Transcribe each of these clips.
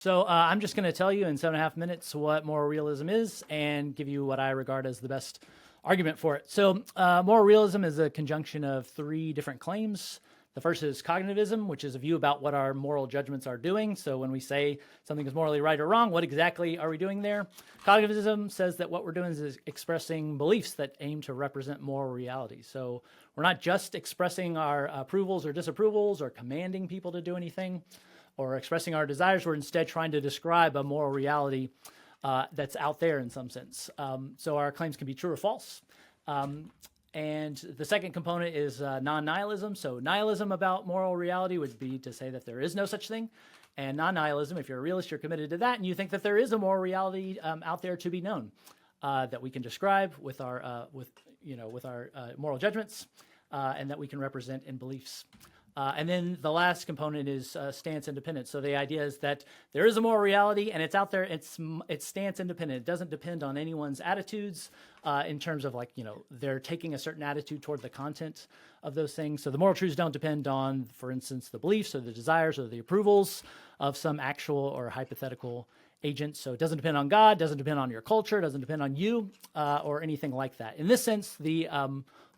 So I'm just going to tell you in 7.5 minutes what moral realism is and give you what I regard as the best argument for it. So moral realism is a conjunction of three different claims. The first is cognitivism, which is a view about what our moral judgments are doing. So when we say something is morally right or wrong, what exactly are we doing there? Cognitivism says that what we're doing is expressing beliefs that aim to represent moral reality. So we're not just expressing our approvals or disapprovals or commanding people to do anything or expressing our desires. We're instead trying to describe a moral reality that's out there in some sense. So our claims can be true or false. And the second component is non-nihilism. So nihilism about moral reality would be to say that there is no such thing. And non-nihilism, if you're a realist, you're committed to that, and you think that there is a moral reality out there to be known that we can describe with our moral judgments and that we can represent in beliefs. And then the last component is stance independent. So the idea is that there is a moral reality and it's out there. It's stance independent. It doesn't depend on anyone's attitudes in terms of they're taking a certain attitude toward the content of those things. So the moral truths don't depend on, for instance, the beliefs or the desires or the approvals of some actual or hypothetical agent. So it doesn't depend on God, doesn't depend on your culture, doesn't depend on you or anything like that. In this sense, the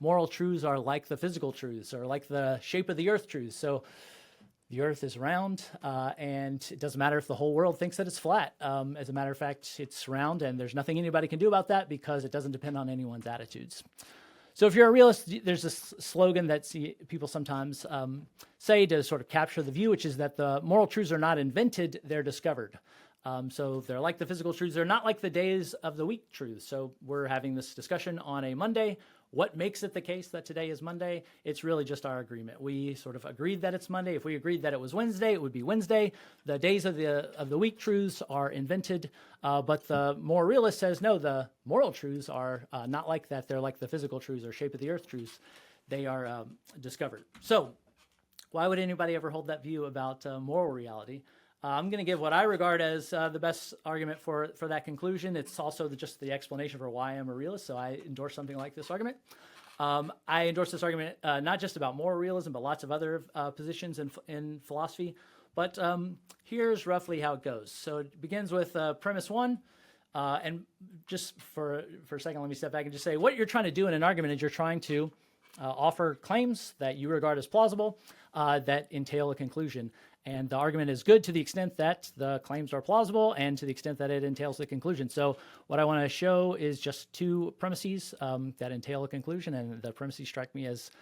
moral truths are like the physical truths or like the shape of the earth truths. So the earth is round and it doesn't matter if the whole world thinks that it's flat. As a matter of fact, it's round and there's nothing anybody can do about that because it doesn't depend on anyone's attitudes. So if you're a realist, there's this slogan that people sometimes say to sort of capture the view, which is that the moral truths are not invented, they're discovered. So they're like the physical truths. They're not like the days of the week truths. So we're having this discussion on a Monday. What makes it the case that today is Monday? It's really just our agreement. We sort of agreed that it's Monday. If we agreed that it was Wednesday, it would be Wednesday. The days of the week truths are invented, but the moral realist says, no, the moral truths are not like that. They're like the physical truths or shape of the earth truths. They are discovered. So why would anybody ever hold that view about moral reality? I'm going to give what I regard as the best argument for that conclusion. It's also just the explanation for why I'm a realist, so I endorse something like this argument. I endorse this argument not just about moral realism, but lots of other positions in philosophy. But here's roughly how it goes. So it begins with premise one. And just for a second, let me step back and just say what you're trying to do in an argument is you're trying to offer claims that you regard as plausible that entail a conclusion. And the argument is good to the extent that the claims are plausible and to the extent that it entails the conclusion. So what I want to show is just two premises that entail a conclusion, and the premises strike me as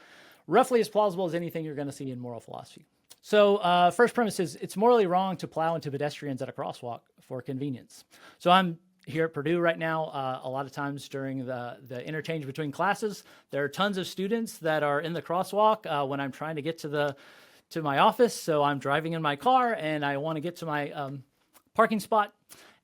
roughly as plausible as anything you're going to see in moral philosophy. So first premise is it's morally wrong to plow into pedestrians at a crosswalk for convenience. So I'm here at Purdue right now. A lot of times during the interchange between classes, there are tons of students that are in the crosswalk when I'm trying to get to my office. So I'm driving in my car and I want to get to my parking spot.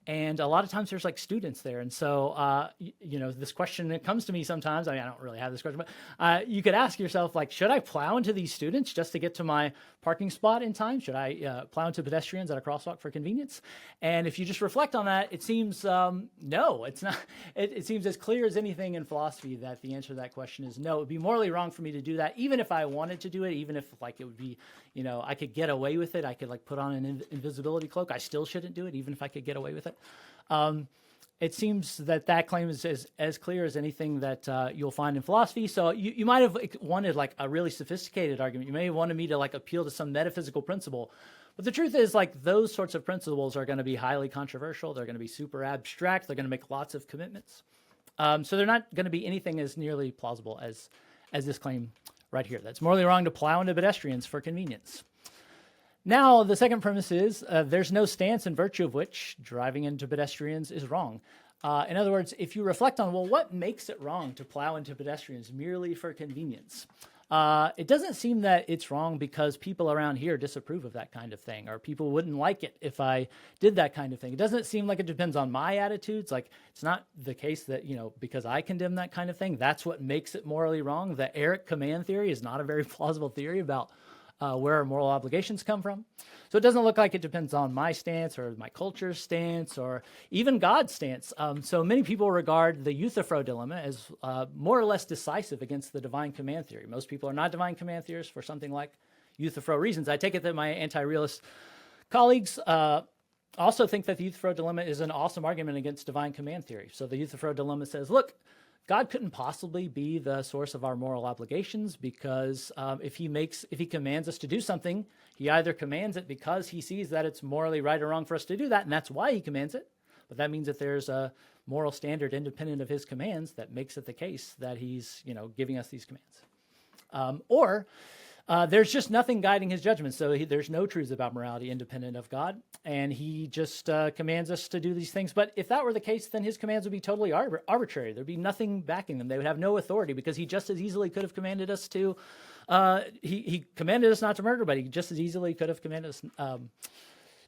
And a lot of times there's like students there. And so, this question that comes to me sometimes, I mean, I don't really have this question, but you could ask yourself, like, should I plow into these students just to get to my parking spot in time? Should I plow into pedestrians at a crosswalk for convenience? And if you just reflect on that, it seems, no, it's not. It seems as clear as anything in philosophy that the answer to that question is no. It would be morally wrong for me to do that, even if I wanted to do it, even if like it would be, I could get away with it. I could like put on an invisibility cloak. I still shouldn't do it, even if I could get away with it. It seems that claim is as clear as anything that you'll find in philosophy. So you might have wanted like a really sophisticated argument. You may have wanted me to like appeal to some metaphysical principle. But the truth is like those sorts of principles are going to be highly controversial. They're going to be super abstract. They're going to make lots of commitments. So they're not going to be anything as nearly plausible as this claim right here. That's morally wrong to plow into pedestrians for convenience. Now, the second premise is there's no stance in virtue of which driving into pedestrians is wrong. In other words, if you reflect on, well, what makes it wrong to plow into pedestrians merely for convenience? It doesn't seem that it's wrong because people around here disapprove of that kind of thing, or people wouldn't like it if I did that kind of thing. It doesn't seem like it depends on my attitudes. Like, it's not the case that, because I condemn that kind of thing, that's what makes it morally wrong. The Eric command theory is not a very plausible theory about where our moral obligations come from. So it doesn't look like it depends on my stance or my culture's stance or even God's stance. So many people regard the Euthyphro dilemma as more or less decisive against the divine command theory. Most people are not divine command theorists for something like Euthyphro reasons. I take it that my anti-realist colleagues also think that the Euthyphro dilemma is an awesome argument against divine command theory. So the Euthyphro dilemma says, look, God couldn't possibly be the source of our moral obligations because if he commands us to do something, he either commands it because he sees that it's morally right or wrong for us to do that, and that's why he commands it. But that means that there's a moral standard independent of his commands that makes it the case that he's, giving us these commands. Or there's just nothing guiding his judgment. So there's no truths about morality independent of God, and he just commands us to do these things. But if that were the case, then his commands would be totally arbitrary. There'd be nothing backing them. They would have no authority because he just as easily could have commanded us to, he commanded us not to murder, but he just as easily could have commanded us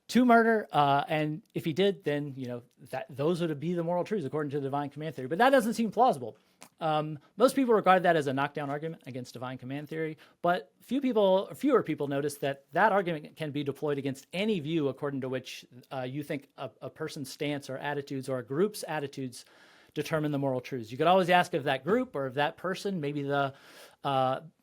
to murder. And if he did, then, those would be the moral truths according to the divine command theory. But that doesn't seem plausible. Most people regard that as a knockdown argument against divine command theory, but fewer people notice that argument can be deployed against any view according to which you think a person's stance or attitudes or a group's attitudes determine the moral truths. You could always ask of that group or of that person, maybe the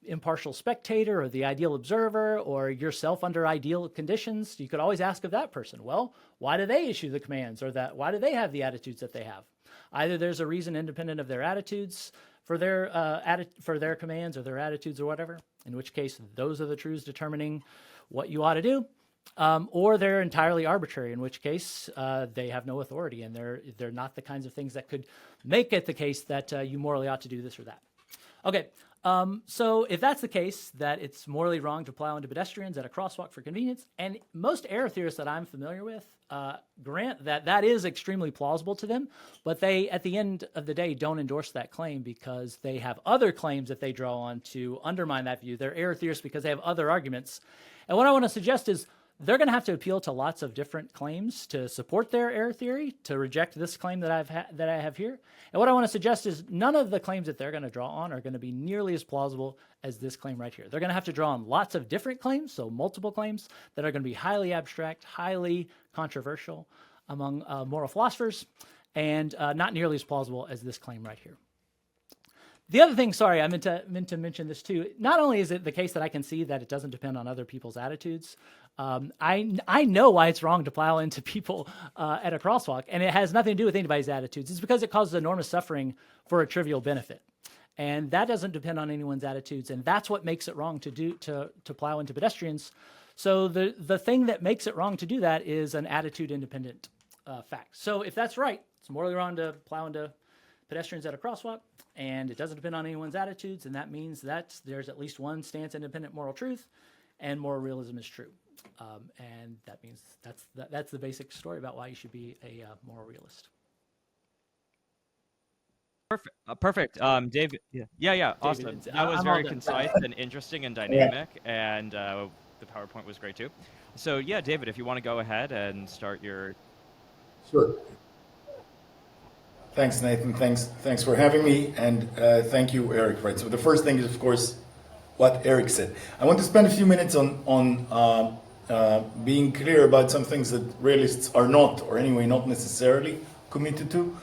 impartial spectator or the ideal observer or yourself under ideal conditions. You could always ask of that person, well, why do they issue the commands, or why do they have the attitudes that they have? Either there's a reason independent of their attitudes for their commands or their attitudes or whatever, in which case those are the truths determining what you ought to do, or they're entirely arbitrary, in which case they have no authority and they're not the kinds of things that could make it the case that you morally ought to do this or that. Okay, so if that's the case, that it's morally wrong to plow into pedestrians at a crosswalk for convenience, and most error theorists that I'm familiar with grant that is extremely plausible to them, but they, at the end of the day, don't endorse that claim because they have other claims that they draw on to undermine that view. They're error theorists because they have other arguments. And what I want to suggest is they're going to have to appeal to lots of different claims to support their error theory, to reject this claim that I have here. And what I want to suggest is none of the claims that they're going to draw on are going to be nearly as plausible as this claim right here. They're going to have to draw on lots of different claims, so multiple claims that are going to be highly abstract, highly controversial among moral philosophers, and not nearly as plausible as this claim right here. The other thing, sorry, I meant to mention this too. Not only is it the case that I can see that it doesn't depend on other people's attitudes, I know why it's wrong to plow into people at a crosswalk, and it has nothing to do with anybody's attitudes. It's because it causes enormous suffering for a trivial benefit, and that doesn't depend on anyone's attitudes, and that's what makes it wrong to plow into pedestrians. So the thing that makes it wrong to do that is an attitude-independent fact. So if that's right, it's morally wrong to plow into pedestrians at a crosswalk, and it doesn't depend on anyone's attitudes, and that means that there's at least one stance-independent moral truth, and moral realism is true. And that means that's the basic story about why you should be a moral realist. Perfect. David. Yeah. Awesome. David, that was very concise and interesting and dynamic, and the PowerPoint was great too. So yeah, David, if you want to go ahead and start your. Sure. Thanks, Nathan. Thanks for having me, and thank you, Eric. Right. So the first thing is, of course, what Eric said. I want to spend a few minutes on being clear about some things that realists are not, or anyway, not necessarily committed to,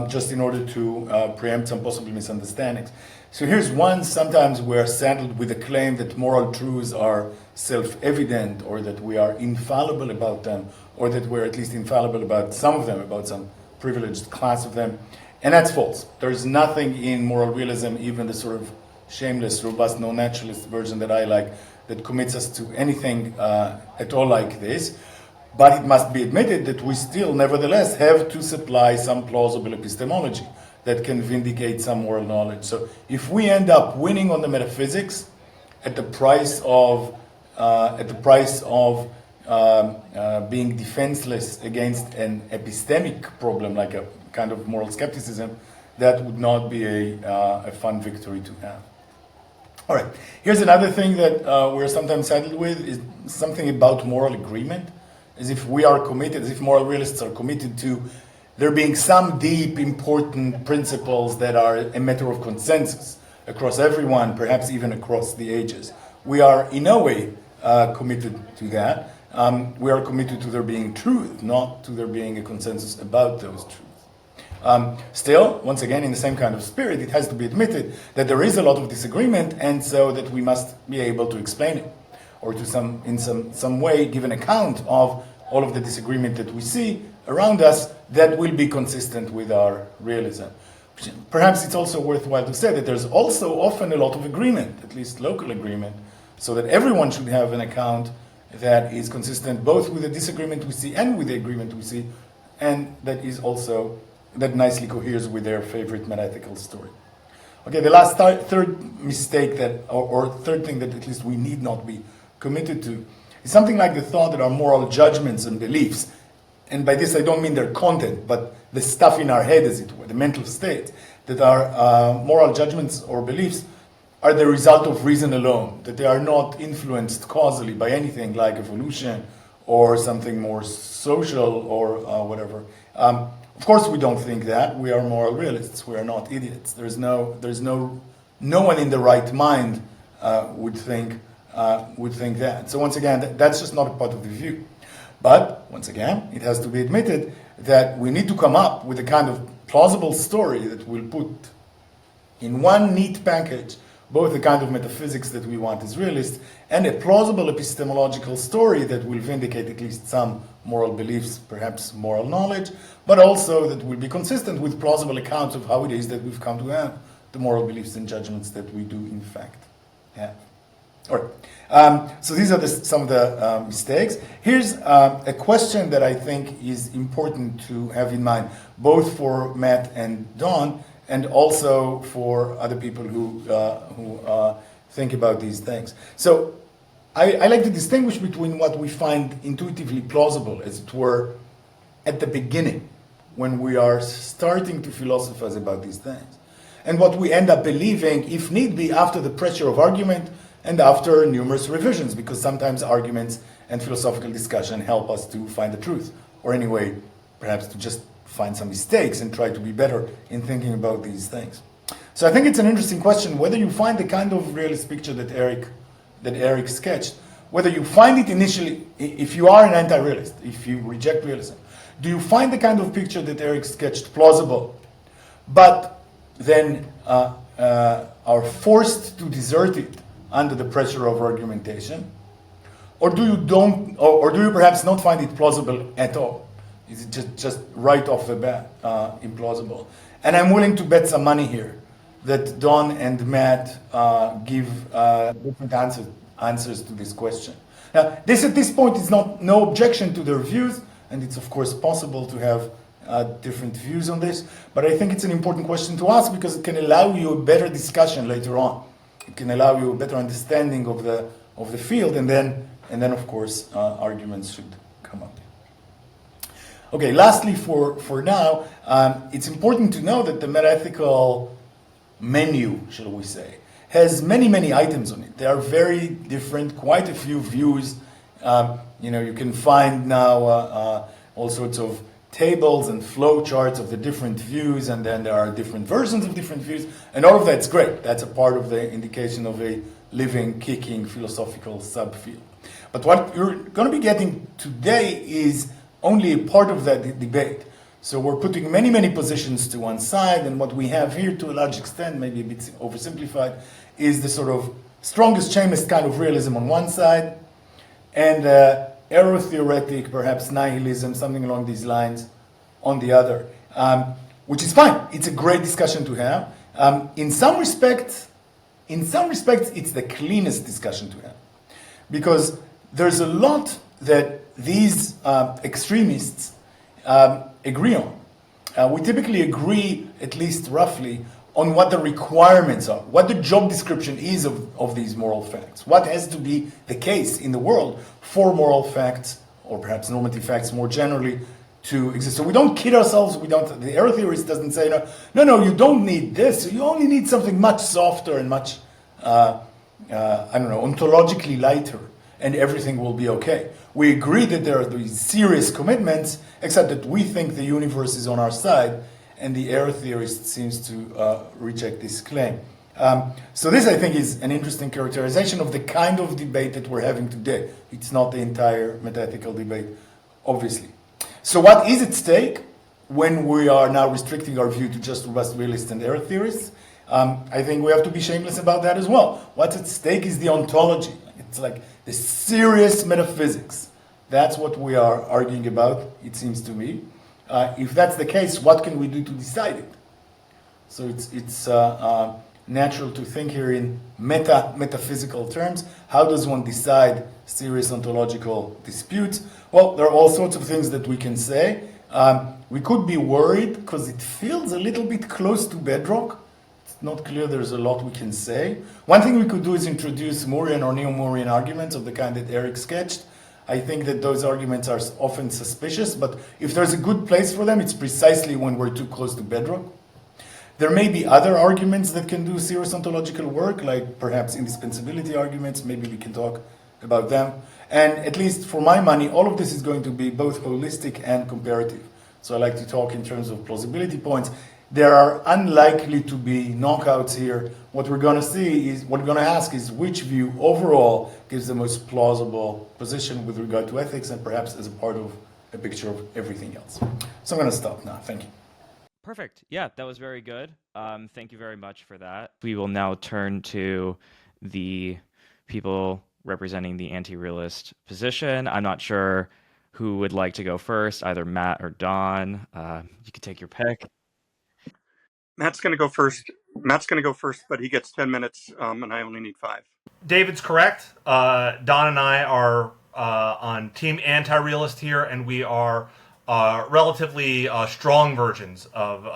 just in order to preempt some possible misunderstandings. So here's one. Sometimes we're saddled with a claim that moral truths are self-evident, or that we are infallible about them, or that we're at least infallible about some of them, about some privileged class of them, and that's false. There's nothing in moral realism, even the sort of shameless, robust, non-naturalist version that I like, that commits us to anything at all like this. But it must be admitted that we still, nevertheless, have to supply some plausible epistemology that can vindicate some moral knowledge. So if we end up winning on the metaphysics at the price of being defenseless against an epistemic problem, like a kind of moral skepticism, that would not be a fun victory to have. All right, here's another thing that we're sometimes saddled with, is something about moral agreement, as if we are committed, as if moral realists are committed to there being some deep, important principles that are a matter of consensus across everyone, perhaps even across the ages. We are in no way committed to that. We are committed to there being truth, not to there being a consensus about those truths. Still, once again, in the same kind of spirit, it has to be admitted that there is a lot of disagreement, and so that we must be able to explain it, or to in some way give an account of all of the disagreement that we see around us that will be consistent with our realism. Perhaps it's also worthwhile to say that there's also often a lot of agreement, at least local agreement, so that everyone should have an account that is consistent both with the disagreement we see and with the agreement we see, and that is also, that nicely coheres with their favorite metaphysical story. Okay, the last third mistake that, or third thing that at least we need not be committed to, is something like the thought that our moral judgments and beliefs, and by this I don't mean their content, but the stuff in our head, as it were, the mental state, that our moral judgments or beliefs are the result of reason alone, that they are not influenced causally by anything like evolution or something more social or whatever. Of course, we don't think that. We are moral realists. We are not idiots. No one in the right mind would think that. So once again, that's just not a part of the view. But once again, it has to be admitted that we need to come up with a kind of plausible story that will put in one neat package both the kind of metaphysics that we want as realists and a plausible epistemological story that will vindicate at least some moral beliefs, perhaps moral knowledge, but also that will be consistent with plausible accounts of how it is that we've come to have the moral beliefs and judgments that we do in fact have. All right. So these are some of the mistakes. Here's a question that I think is important to have in mind, both for Matt and Don, and also for other people who think about these things. So I like to distinguish between what we find intuitively plausible, as it were, at the beginning, when we are starting to philosophize about these things, and what we end up believing, if need be, after the pressure of argument and after numerous revisions, because sometimes arguments and philosophical discussion help us to find the truth, or anyway, perhaps to just find some mistakes and try to be better in thinking about these things. So I think it's an interesting question whether you find the kind of realist picture that Eric sketched, whether you find it initially, if you are an anti-realist, if you reject realism, do you find the kind of picture that Eric sketched plausible, but then are forced to desert it under the pressure of argumentation, or do you perhaps not find it plausible at all? Is it just right off the bat implausible? And I'm willing to bet some money here that Don and Matt give different answers to this question. Now, this at this point is no objection to their views, and it's of course possible to have different views on this, but I think it's an important question to ask because it can allow you a better discussion later on. It can allow you a better understanding of the field, and then of course arguments should come up. Okay, lastly for now, it's important to know that the metaethical menu, shall we say, has many items on it. There are very different, quite a few views. You can find now all sorts of tables and flow charts of the different views, and then there are different versions of different views, and all of that's great. That's a part of the indication of a living, kicking philosophical subfield. But what you're going to be getting today is only a part of that debate. So we're putting many positions to one side, and what we have here, to a large extent, maybe a bit oversimplified, is the sort of strongest, chainless kind of realism on one side, and aerotheoretic, perhaps nihilism, something along these lines, on the other, which is fine. It's a great discussion to have. In some respects, it's the cleanest discussion to have, because there's a lot that these extremists agree on. We typically agree, at least roughly, on what the requirements are, what the job description is of these moral facts, what has to be the case in the world for moral facts, or perhaps normative facts more generally, to exist. So we don't kid ourselves. The error theorist doesn't say, no, you don't need this. You only need something much softer and much, ontologically lighter, and everything will be okay. We agree that there are these serious commitments, except that we think the universe is on our side, and the error theorist seems to reject this claim. So this, I think, is an interesting characterization of the kind of debate that we're having today. It's not the entire metaethical debate, obviously. So what is at stake when we are now restricting our view to just robust realists and error theorists? I think we have to be shameless about that as well. What's at stake is the ontology. It's like the serious metaphysics That's what we are arguing about, it seems to me. If that's the case, what can we do to decide it? So it's natural to think here in metaphysical terms. How does one decide serious ontological disputes? Well, there are all sorts of things that we can say. We could be worried because it feels a little bit close to bedrock. It's not clear there's a lot we can say. One thing we could do is introduce Moorean or neo-Moorean arguments of the kind that Eric sketched. I think that those arguments are often suspicious, but if there's a good place for them, it's precisely when we're too close to bedrock. There may be other arguments that can do serious ontological work, like perhaps indispensability arguments. Maybe we can talk about them. And at least for my money, all of this is going to be both holistic and comparative. So I like to talk in terms of plausibility points. There are unlikely to be knockouts here. What we're going to ask is which view overall gives the most plausible position with regard to ethics and perhaps as a part of a picture of everything else. So I'm going to stop now. Thank you. Perfect. Yeah, that was very good. Thank you very much for that. We will now turn to the people representing the anti-realist position. I'm not sure who would like to go first, either Matt or Don. You could take your pick. Matt's going to go first. But he gets 10 minutes, and I only need 5. David's correct. Don and I are on team anti-realist here, and we are relatively strong versions of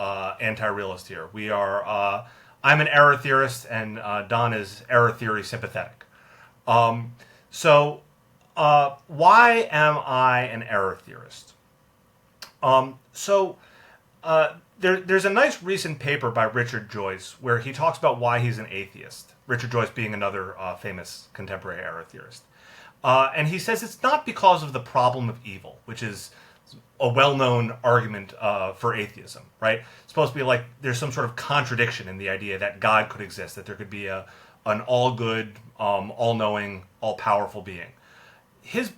anti-realist here. We are. I'm an error theorist, and Don is error theory sympathetic. So why am I an error theorist? There's a nice recent paper by Richard Joyce where he talks about why he's an atheist. Richard Joyce being another famous contemporary error theorist. And he says it's not because of the problem of evil, which is a well-known argument for atheism, right? It's supposed to be like there's some sort of contradiction in the idea that God could exist, that there could be an all-good, all-knowing, all-powerful being. His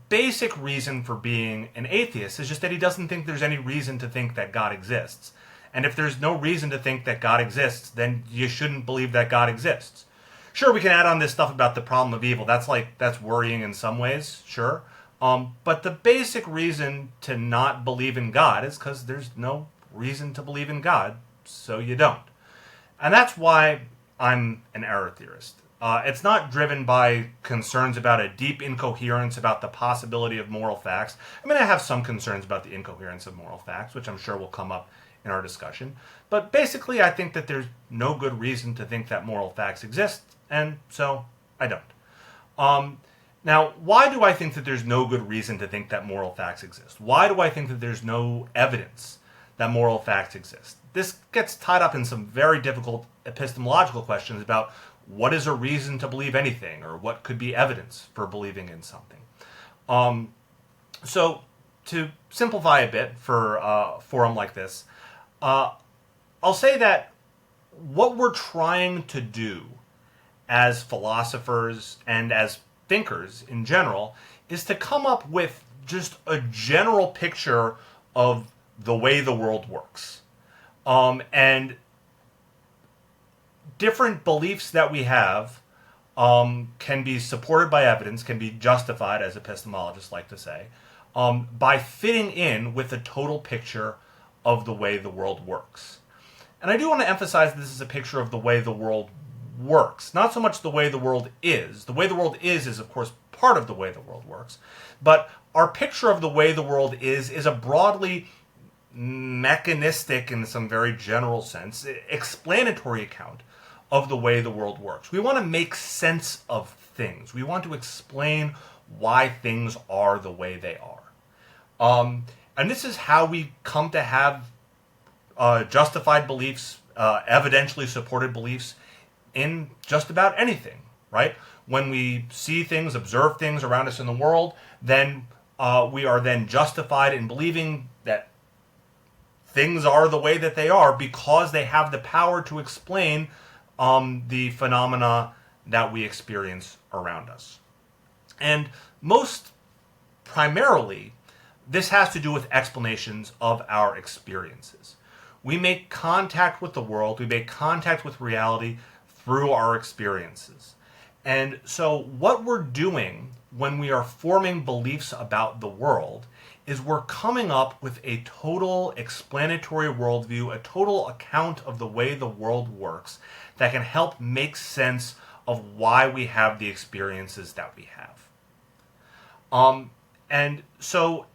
basic reason for being an atheist is just that he doesn't think there's any reason to think that God exists. And if there's no reason to think that God exists, then you shouldn't believe that God exists. Sure, we can add on this stuff about the problem of evil. That's worrying in some ways, sure. But the basic reason to not believe in God is because there's no reason to believe in God, so you don't. And that's why I'm an error theorist. It's not driven by concerns about a deep incoherence about the possibility of moral facts. I mean, I have some concerns about the incoherence of moral facts, which I'm sure will come up in our discussion. But basically, I think that there's no good reason to think that moral facts exist, and so I don't. Now, why do I think that there's no good reason to think that moral facts exist? Why do I think that there's no evidence that moral facts exist? This gets tied up in some very difficult epistemological questions about what is a reason to believe anything, or what could be evidence for believing in something. So to simplify a bit for a forum like this, I'll say that what we're trying to do as philosophers and as thinkers in general is to come up with just a general picture of the way the world works. And different beliefs that we have can be supported by evidence, can be justified, as epistemologists like to say, by fitting in with the total picture of the way the world works. And I do want to emphasize this is a picture of the way the world works, not so much the way the world is. The way the world is of course part of the way the world works, but our picture of the way the world is a broadly mechanistic, in some very general sense, explanatory account of the way the world works. We want to make sense of things. We want to explain why things are the way they are. And this is how we come to have justified beliefs, evidentially supported beliefs in just about anything, right? When we see things, observe things around us in the world, then we are then justified in believing that things are the way that they are because they have the power to explain the phenomena that we experience around us. And most primarily, this has to do with explanations of our experiences. We make contact with the world, we make contact with reality through our experiences. And so what we're doing when we are forming beliefs about the world is we're coming up with a total explanatory worldview, a total account of the way the world works that can help make sense of why we have the experiences that we have. And so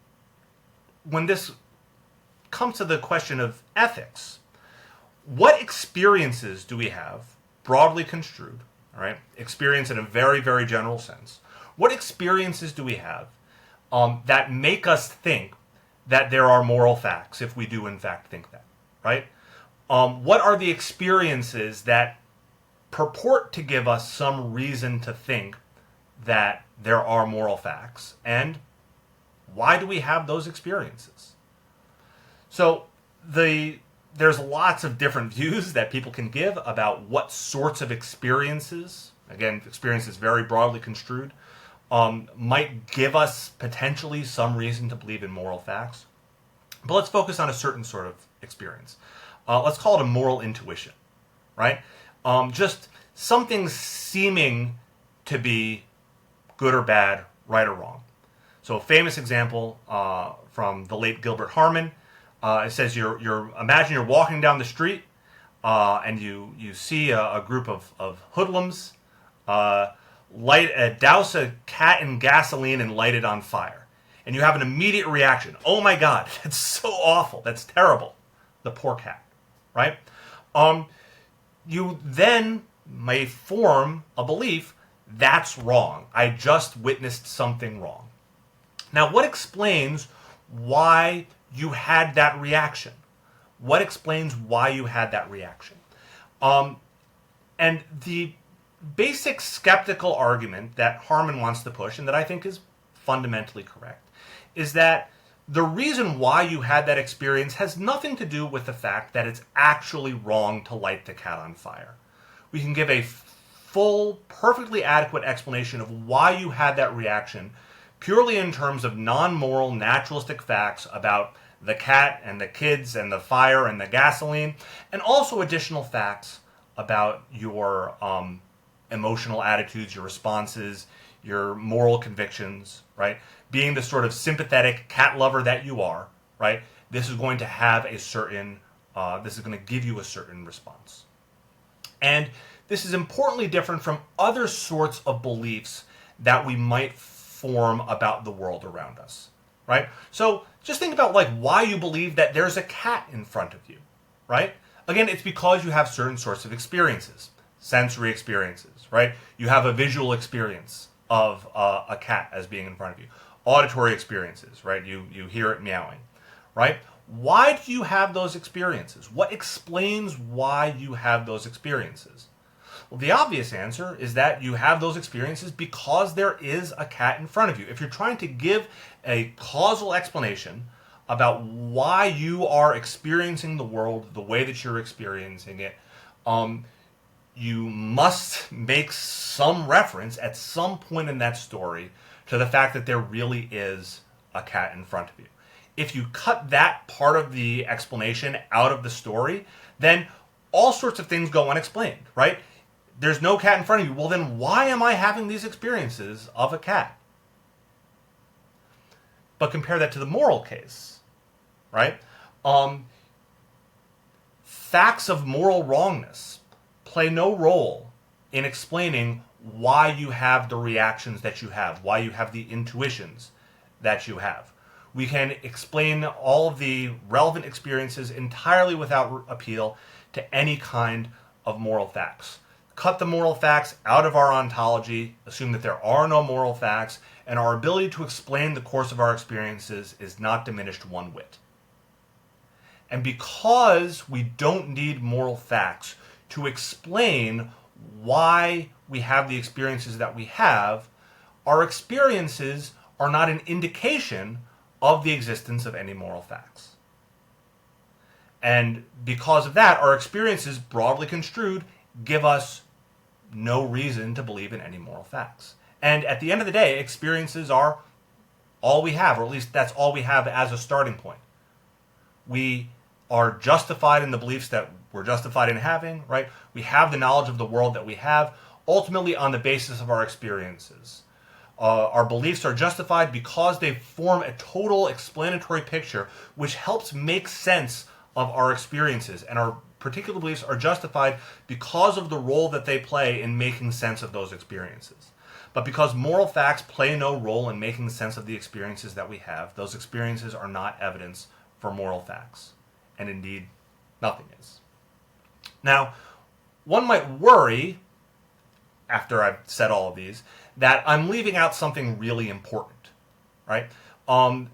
when this comes to the question of ethics, what experiences do we have, broadly construed, all right, experience in a very, very general sense, what experiences do we have that make us think that there are moral facts, if we do in fact think that, right? What are the experiences that purport to give us some reason to think that there are moral facts, and why do we have those experiences? So there's lots of different views that people can give about what sorts of experiences, again, experiences very broadly construed, might give us potentially some reason to believe in moral facts. But let's focus on a certain sort of experience. Let's call it a moral intuition, right? Just something seeming to be good or bad, right or wrong. So a famous example from the late Gilbert Harmon, it says imagine you're walking down the street and you see a group of hoodlums douse a cat in gasoline and light it on fire. And you have an immediate reaction. Oh my God, that's so awful. That's terrible. The poor cat, right? You then may form a belief that's wrong. I just witnessed something wrong. Now, what explains why you had that reaction? What explains why you had that reaction? And the basic skeptical argument that Harmon wants to push, and that I think is fundamentally correct, is that the reason why you had that experience has nothing to do with the fact that it's actually wrong to light the cat on fire. We can give a full, perfectly adequate explanation of why you had that reaction purely in terms of non-moral, naturalistic facts about the cat and the kids and the fire and the gasoline, and also additional facts about your emotional attitudes, your responses, your moral convictions, right? Being the sort of sympathetic cat lover that you are, right? This is going to have a certain, this is going to give you a certain response. And this is importantly different from other sorts of beliefs that we might form about the world around us, right? So just think about like why you believe that there's a cat in front of you, right? Again, it's because you have certain sorts of experiences, sensory experiences, right? You have a visual experience of a cat as being in front of you. Auditory experiences, right? You hear it meowing, right? Why do you have those experiences? What explains why you have those experiences? Well, the obvious answer is that you have those experiences because there is a cat in front of you. If you're trying to give a causal explanation about why you are experiencing the world the way that you're experiencing it, you must make some reference at some point in that story to the fact that there really is a cat in front of you. If you cut that part of the explanation out of the story, then all sorts of things go unexplained, right? There's no cat in front of you. Well, then why am I having these experiences of a cat? But compare that to the moral case, right? Facts of moral wrongness play no role in explaining why you have the reactions that you have, why you have the intuitions that you have. We can explain all of the relevant experiences entirely without appeal to any kind of moral facts. Cut the moral facts out of our ontology, assume that there are no moral facts, and our ability to explain the course of our experiences is not diminished one whit. And because we don't need moral facts to explain why we have the experiences that we have, our experiences are not an indication of the existence of any moral facts. And because of that, our experiences, broadly construed, give us no reason to believe in any moral facts. And at the end of the day, experiences are all we have, or at least that's all we have as a starting point. We are justified in the beliefs that we're justified in having, right? We have the knowledge of the world that we have, ultimately on the basis of our experiences. our beliefs are justified because they form a total explanatory picture which helps make sense of our experiences, and our particular beliefs are justified because of the role that they play in making sense of those experiences. But because moral facts play no role in making sense of the experiences that we have, those experiences are not evidence for moral facts. And indeed, nothing is. Now, one might worry, after I've said all of these, that I'm leaving out something really important, right?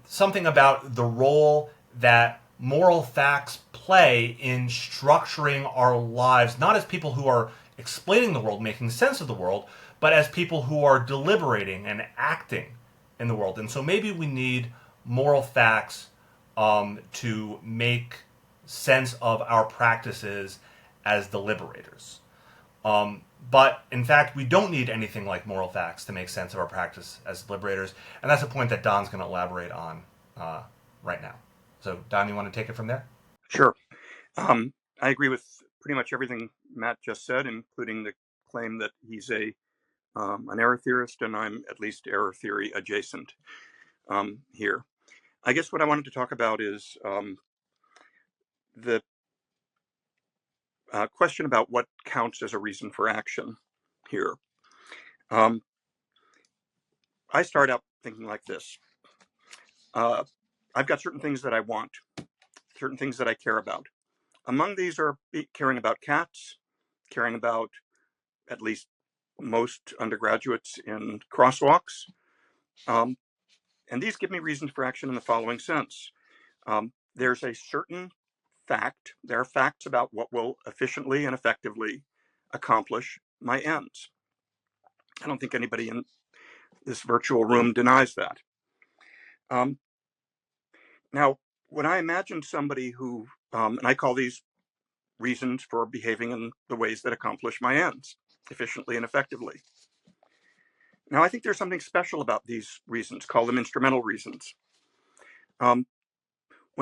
Something about the role that moral facts play in structuring our lives, not as people who are explaining the world, making sense of the world, but as people who are deliberating and acting in the world. And so maybe we need moral facts to make sense of our practices as deliberators. But in fact, we don't need anything like moral facts to make sense of our practice as deliberators. And that's a point that Don's going to elaborate on right now. So Don, you want to take it from there? Sure. I agree with pretty much everything Matt just said, including the claim that he's an error theorist, and I'm at least error theory adjacent here. I guess what I wanted to talk about is the question about what counts as a reason for action here. I start out thinking like this. I've got certain things that I want, certain things that I care about. Among these are caring about cats, caring about at least most undergraduates in crosswalks. And these give me reasons for action in the following sense. There's a certain fact, there are facts about what will efficiently and effectively accomplish my ends. I don't think anybody in this virtual room denies that. Now, when I imagine somebody who, and I call these reasons for behaving in the ways that accomplish my ends efficiently and effectively. Now, I think there's something special about these reasons, call them instrumental reasons. When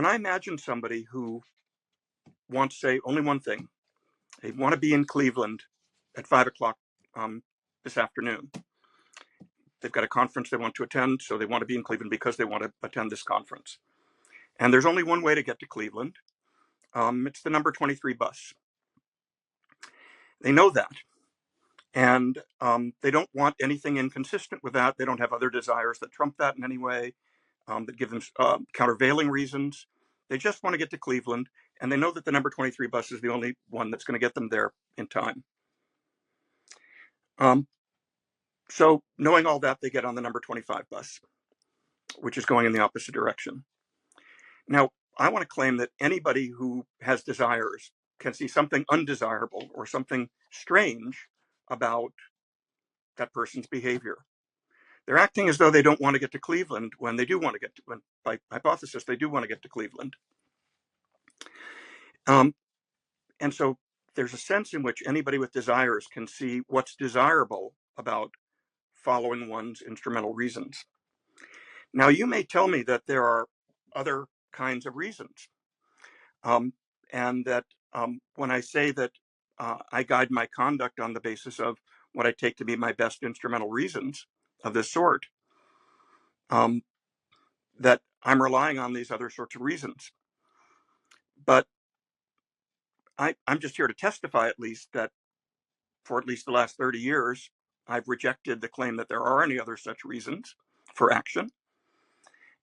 I imagine somebody who wants, say, only one thing, they want to be in Cleveland at 5 o'clock this afternoon. They've got a conference they want to attend, so they want to be in Cleveland because they want to attend this conference. And there's only one way to get to Cleveland. It's the number 23 bus. They know that. And they don't want anything inconsistent with that. They don't have other desires that trump that in any way, that give them countervailing reasons. They just want to get to Cleveland, and they know that the number 23 bus is the only one that's going to get them there in time. So knowing all that, they get on the number 25 bus, which is going in the opposite direction. Now, I want to claim that anybody who has desires can see something undesirable or something strange about that person's behavior. They're acting as though they don't want to get to Cleveland when they do want to get to, when, by hypothesis, they do want to get to Cleveland. And so there's a sense in which anybody with desires can see what's desirable about following one's instrumental reasons. Now, you may tell me that there are other kinds of reasons, and that when I say that I guide my conduct on the basis of what I take to be my best instrumental reasons of this sort, that I'm relying on these other sorts of reasons. But I'm just here to testify, at least, that for at least the last 30 years, I've rejected the claim that there are any other such reasons for action.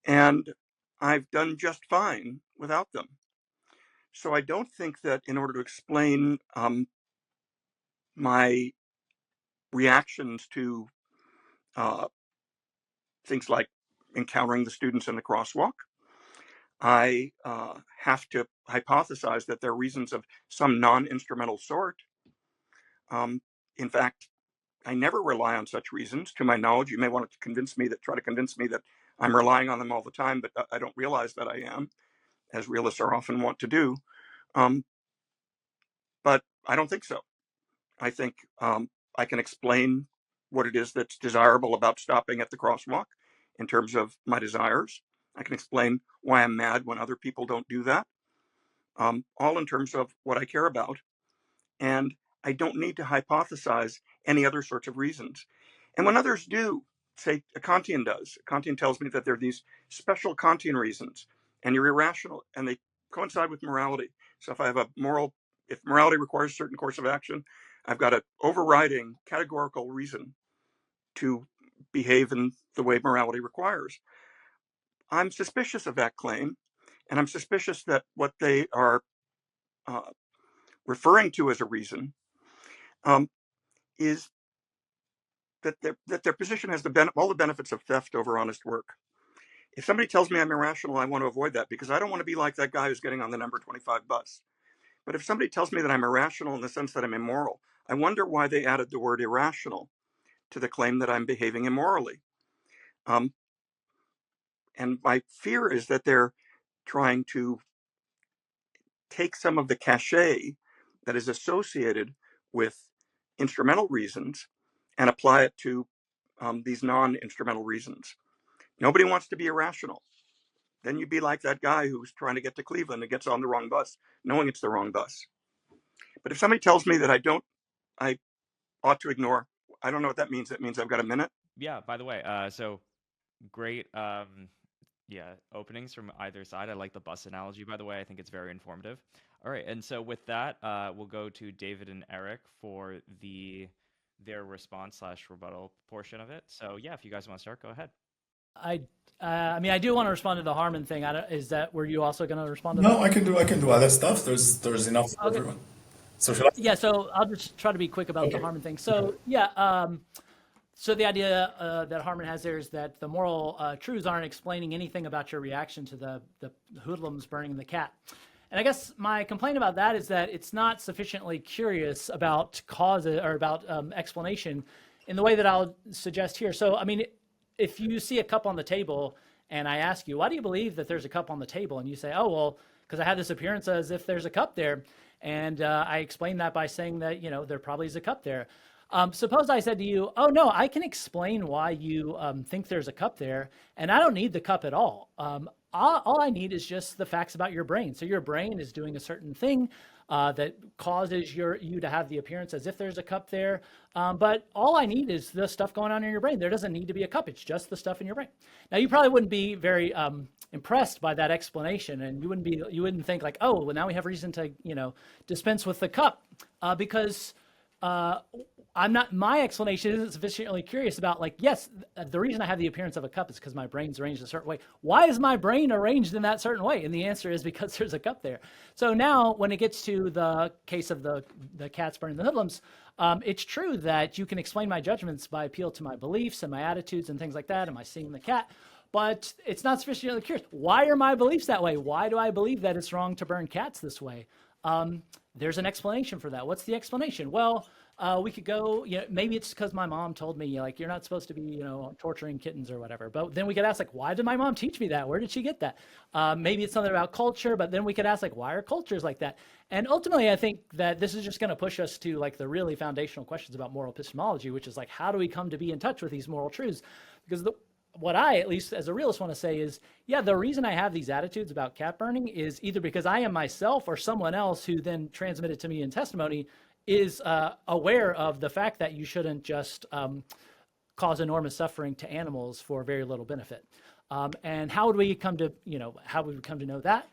And I've done just fine without them. So I don't think that in order to explain my reactions to things like encountering the students in the crosswalk, I have to hypothesize that they're reasons of some non-instrumental sort. In fact, I never rely on such reasons. To my knowledge, you may want to try to convince me that I'm relying on them all the time, but I don't realize that I am, as realists are often want to do. But I don't think so. I think I can explain what it is that's desirable about stopping at the crosswalk in terms of my desires. I can explain why I'm mad when other people don't do that, all in terms of what I care about. And I don't need to hypothesize any other sorts of reasons. And when others do, say a Kantian does. Kantian tells me that there are these special Kantian reasons, and you're irrational, and they coincide with morality. So if I have if morality requires a certain course of action, I've got an overriding categorical reason to behave in the way morality requires. I'm suspicious of that claim, and I'm suspicious that what they are referring to as a reason is that their position has all the benefits of theft over honest work. If somebody tells me I'm irrational, I want to avoid that because I don't want to be like that guy who's getting on the number 25 bus. But if somebody tells me that I'm irrational in the sense that I'm immoral, I wonder why they added the word irrational to the claim that I'm behaving immorally. And my fear is that they're trying to take some of the cachet that is associated with instrumental reasons and apply it to these non-instrumental reasons. Nobody wants to be irrational. Then you'd be like that guy who's trying to get to Cleveland and gets on the wrong bus, knowing it's the wrong bus. But if somebody tells me that I ought to ignore, I don't know what that means. That means I've got a minute. Yeah, by the way, so great openings from either side. I like the bus analogy, by the way. I think it's very informative. All right, and so with that, we'll go to David and Eric for their response / rebuttal portion of it. So yeah, if you guys want to start, go ahead. I mean, I do want to respond to the Harmon thing. Is that, were you also going to respond to that? No, I can do other stuff. There's enough for everyone. So should I? Yeah, so I'll just try to be quick about the Harmon thing. So yeah, so the idea that Harmon has there is that the moral truths aren't explaining anything about your reaction to the hoodlums burning the cat. And I guess my complaint about that is that it's not sufficiently curious about cause or about explanation in the way that I'll suggest here. So, I mean, if you see a cup on the table and I ask you, why do you believe that there's a cup on the table? And you say, oh, well, because I have this appearance as if there's a cup there. And I explain that by saying that, there probably is a cup there. Suppose I said to you, oh, no, I can explain why you think there's a cup there, and I don't need the cup at all. All I need is just the facts about your brain. So your brain is doing a certain thing that causes you to have the appearance as if there's a cup there. But all I need is the stuff going on in your brain. There doesn't need to be a cup. It's just the stuff in your brain. Now, you probably wouldn't be very impressed by that explanation, and you wouldn't think like, oh, well, now we have reason to dispense with the cup because my explanation isn't sufficiently curious about like, yes, the reason I have the appearance of a cup is because my brain's arranged a certain way. Why is my brain arranged in that certain way? And the answer is because there's a cup there. So now when it gets to the case of the cats burning the hoodlums, it's true that you can explain my judgments by appeal to my beliefs and my attitudes and things like that. Am I seeing the cat? But it's not sufficiently curious. Why are my beliefs that way? Why do I believe that it's wrong to burn cats this way? There's an explanation for that. What's the explanation? Well, we could go, maybe it's because my mom told me, like, you're not supposed to be, torturing kittens or whatever. But then we could ask, like, why did my mom teach me that? Where did she get that? Maybe it's something about culture, but then we could ask, like, why are cultures like that? And ultimately, I think that this is just going to push us to, like, the really foundational questions about moral epistemology, which is, like, how do we come to be in touch with these moral truths? Because what I, at least as a realist, want to say is, yeah, the reason I have these attitudes about cat burning is either because I am myself or someone else who then transmitted to me in testimony is aware of the fact that you shouldn't just cause enormous suffering to animals for very little benefit. And how would we come to, know that?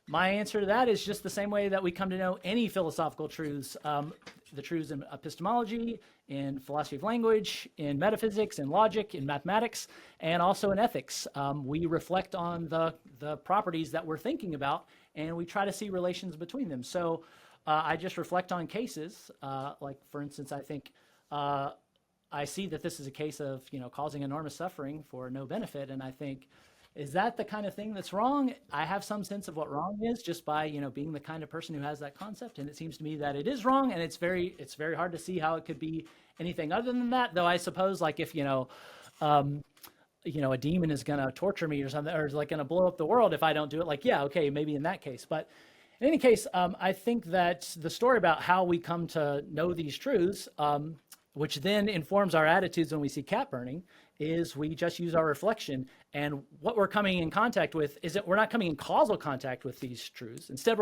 My answer to that is just the same way that we come to know any philosophical truths, the truths in epistemology, in philosophy of language, in metaphysics, in logic, in mathematics, and also in ethics. We reflect on the properties that we're thinking about, and we try to see relations between them. So I just reflect on cases, like, for instance, I think I see that this is a case of, causing enormous suffering for no benefit, and I think, is that the kind of thing that's wrong? I have some sense of what wrong is just by, being the kind of person who has that concept. And it seems to me that it is wrong. And it's very hard to see how it could be anything other than that. Though I suppose, like, if, a demon is going to torture me or something, or is like going to blow up the world if I don't do it, like, yeah, okay, maybe in that case. But in any case, I think that the story about how we come to know these truths, which then informs our attitudes when we see cat burning, is we just use our reflection. And what we're coming in contact with is that we're not coming in causal contact with these truths. Instead,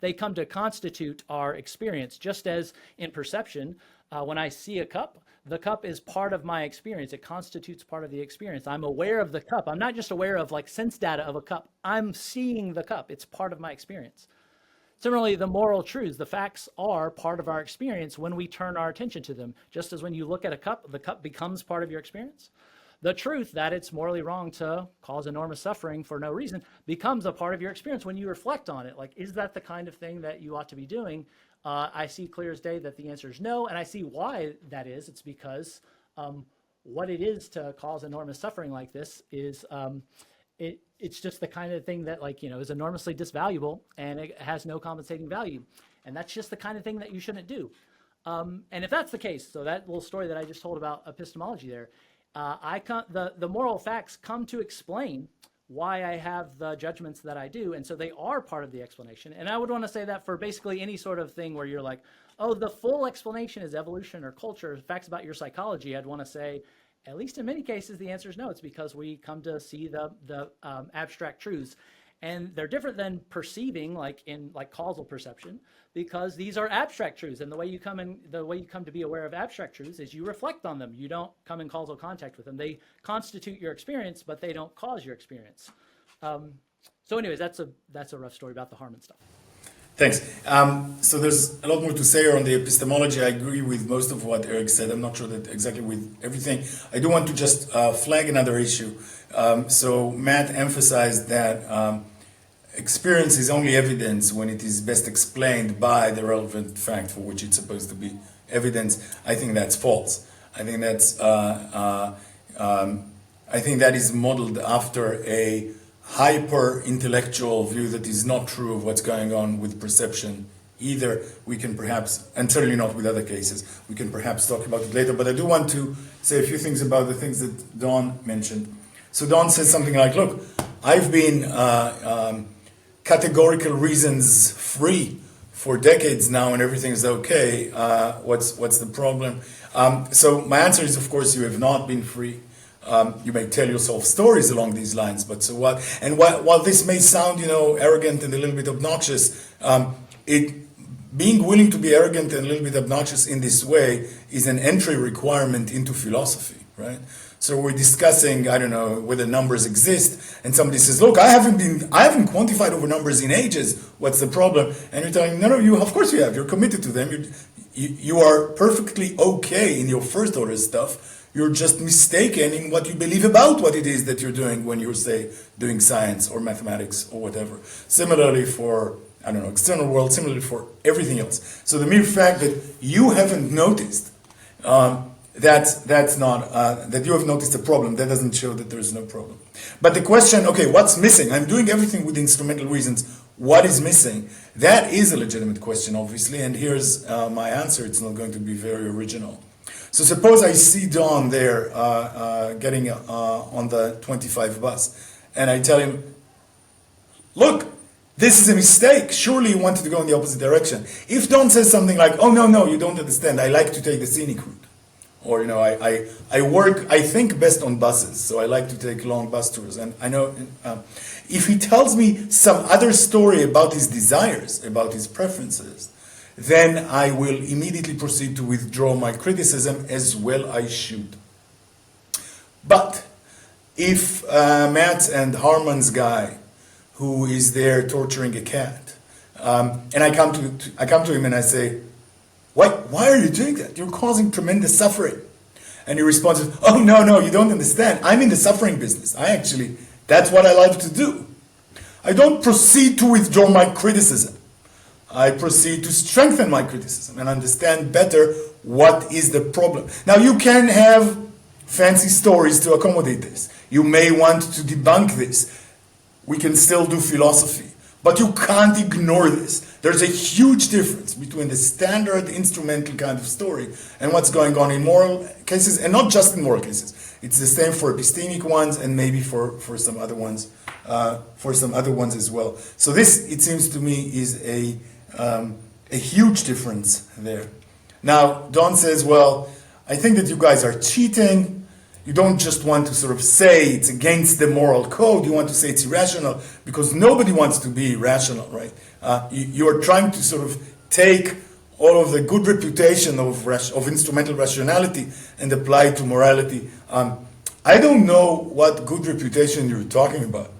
they come to constitute our experience, just as in perception. When I see a cup, the cup is part of my experience. It constitutes part of the experience. I'm aware of the cup. I'm not just aware of like sense data of a cup. I'm seeing the cup. It's part of my experience. Similarly, the moral truths, the facts are part of our experience when we turn our attention to them. Just as when you look at a cup, the cup becomes part of your experience. The truth that it's morally wrong to cause enormous suffering for no reason becomes a part of your experience when you reflect on it. Like, is that the kind of thing that you ought to be doing? I see clear as day that the answer is no, and I see why that is. It's because what it is to cause enormous suffering like this is it's just the kind of thing that, like, you know, is enormously disvaluable and it has no compensating value. And that's just the kind of thing that you shouldn't do. And if that's the case, so that little story that I just told about epistemology there, the moral facts come to explain why I have the judgments that I do, and so they are part of the explanation. And I would want to say that for basically any sort of thing where you're like, oh, the full explanation is evolution or culture, facts about your psychology, I'd want to say, at least in many cases, the answer is no. It's because we come to see the abstract truths. And they're different than perceiving, like in like causal perception, because these are abstract truths. And the way you come to be aware of abstract truths is you reflect on them. You don't come in causal contact with them. They constitute your experience, but they don't cause your experience. So anyways, that's a rough story about the Harman stuff. Thanks. So there's a lot more to say on the epistemology. I agree with most of what Eric said. I'm not sure that exactly with everything. I do want to just flag another issue. So Matt emphasized that experience is only evidence when it is best explained by the relevant fact for which it's supposed to be evidence. I think that's false. I think that is modeled after a hyper-intellectual view that is not true of what's going on with perception either. We can perhaps, and certainly not with other cases, we can perhaps talk about it later, but I do want to say a few things about the things that Don mentioned. So Don says something like, look, I've been categorical reasons free for decades now and everything is okay. What's the problem? So my answer is, of course, you have not been free. You may tell yourself stories along these lines, but so what? And while this may sound, arrogant and a little bit obnoxious, being willing to be arrogant and a little bit obnoxious in this way is an entry requirement into philosophy, right? So we're discussing, I don't know, whether numbers exist, and somebody says, look, I haven't quantified over numbers in ages. What's the problem? And you're telling, no, of course you have. You're committed to them. You are perfectly okay in your first order stuff. You're just mistaken in what you believe about what it is that you're doing when you're, say, doing science or mathematics or whatever. Similarly for, I don't know, external world, similarly for everything else. So the mere fact that you haven't noticed, that's not, that you have noticed a problem, that doesn't show that there's no problem. But the question, okay, what's missing? I'm doing everything with instrumental reasons. What is missing? That is a legitimate question, obviously, and here's my answer. It's not going to be very original. So suppose I see Don there getting on the 25 bus, and I tell him, look, this is a mistake. Surely you wanted to go in the opposite direction. If Don says something like, oh, no, you don't understand. I like to take the scenic route. Or, I think best on buses, so I like to take long bus tours. And I know, if he tells me some other story about his desires, about his preferences, then I will immediately proceed to withdraw my criticism, as well I should. But if Matt and Harman's guy, who is there torturing a cat, and I come to him and I say, why are you doing that? You're causing tremendous suffering. And he responds, oh, no, you don't understand. I'm in the suffering business. That's what I like to do. I don't proceed to withdraw my criticism. I proceed to strengthen my criticism and understand better what is the problem. Now, you can have fancy stories to accommodate this. You may want to debunk this. We can still do philosophy. But you can't ignore this. There's a huge difference between the standard instrumental kind of story and what's going on in moral cases, and not just in moral cases. It's the same for epistemic ones and maybe for some other ones, as well. So this, it seems to me, is a huge difference there. Now, Don says, well, I think that you guys are cheating. You don't just want to sort of say it's against the moral code. You want to say it's irrational because nobody wants to be irrational, right? You are trying to sort of take all of the good reputation of instrumental rationality and apply it to morality. I don't know what good reputation you're talking about.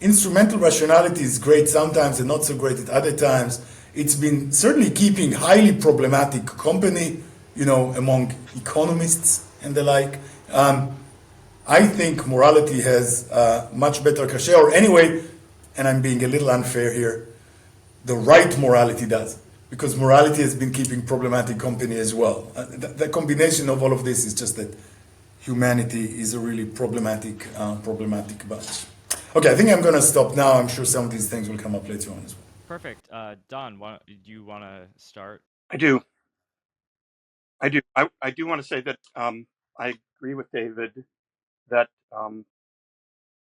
Instrumental rationality is great sometimes and not so great at other times. It's been certainly keeping highly problematic company, among economists and the like. I think morality has much better cachet, or anyway, and I'm being a little unfair here, the right morality does, because morality has been keeping problematic company as well. The combination of all of this is just that humanity is a really problematic bunch. Okay, I think I'm going to stop now. I'm sure some of these things will come up later on as well. Perfect. Don, do you want to start? I do. I do want to say that I agree with David that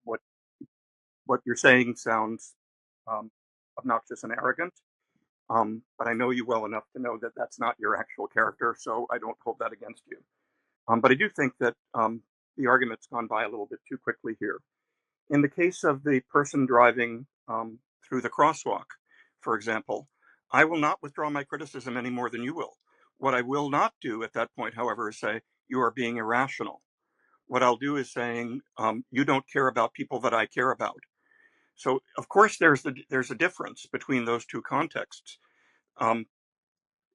what you're saying sounds obnoxious and arrogant. But I know you well enough to know that that's not your actual character, so I don't hold that against you. But I do think that the argument's gone by a little bit too quickly here. In the case of the person driving through the crosswalk, for example, I will not withdraw my criticism any more than you will. What I will not do at that point, however, is say, you are being irrational. What I'll do is saying, you don't care about people that I care about. So, of course, there's a difference between those two contexts. And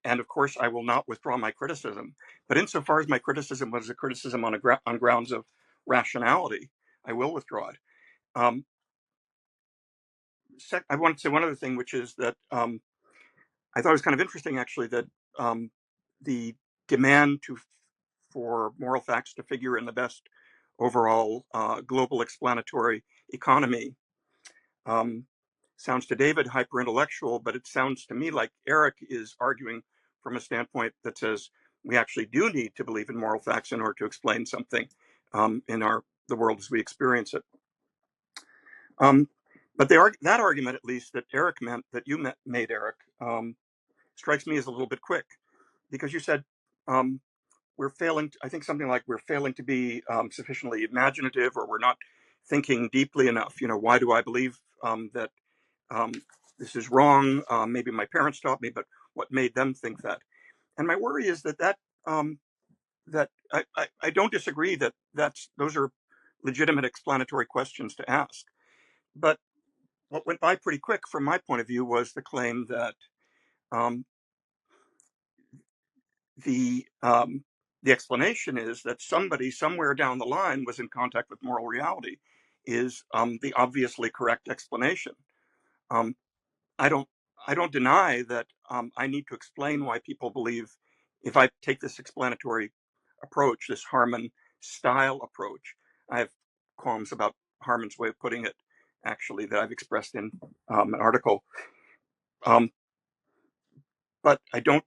of course, I will not withdraw my criticism. But insofar as my criticism was a criticism on grounds of rationality, I will withdraw it. I want to say one other thing, which is that I thought it was kind of interesting, actually, that the demand for moral facts to figure in the best overall global explanatory economy sounds to David hyper-intellectual, but it sounds to me like Eric is arguing from a standpoint that says we actually do need to believe in moral facts in order to explain something in the world as we experience it. But that argument, at least, that Eric meant, that you made, Eric, strikes me as a little bit quick, because you said we're failing, I think something like we're failing to be sufficiently imaginative, or we're not thinking deeply enough. Why do I believe that this is wrong? Maybe my parents taught me, but what made them think that? And my worry is that I don't disagree that those are legitimate explanatory questions to ask. But what went by pretty quick from my point of view was the claim that the explanation is that somebody somewhere down the line was in contact with moral reality is the obviously correct explanation. I don't deny that I need to explain why people believe, if I take this explanatory approach, this Harman style approach. I have qualms about Harman's way of putting it, actually, that I've expressed in an article. But I don't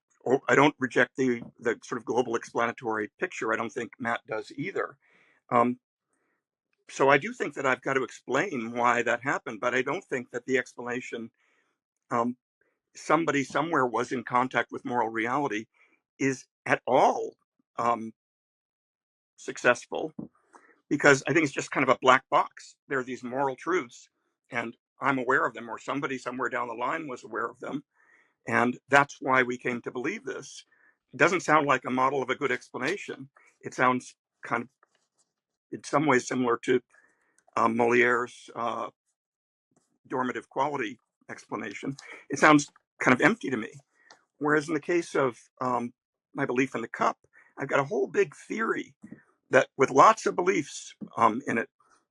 reject the sort of global explanatory picture. I don't think Matt does either. So I do think that I've got to explain why that happened, but I don't think that the explanation, somebody somewhere was in contact with moral reality, is at all successful, because I think it's just kind of a black box. There are these moral truths, and I'm aware of them, or somebody somewhere down the line was aware of them. And that's why we came to believe this. It doesn't sound like a model of a good explanation. It sounds kind of, in some ways, similar to Moliere's normative quality explanation. It sounds kind of empty to me. Whereas in the case of my belief in the cup, I've got a whole big theory that, with lots of beliefs in it,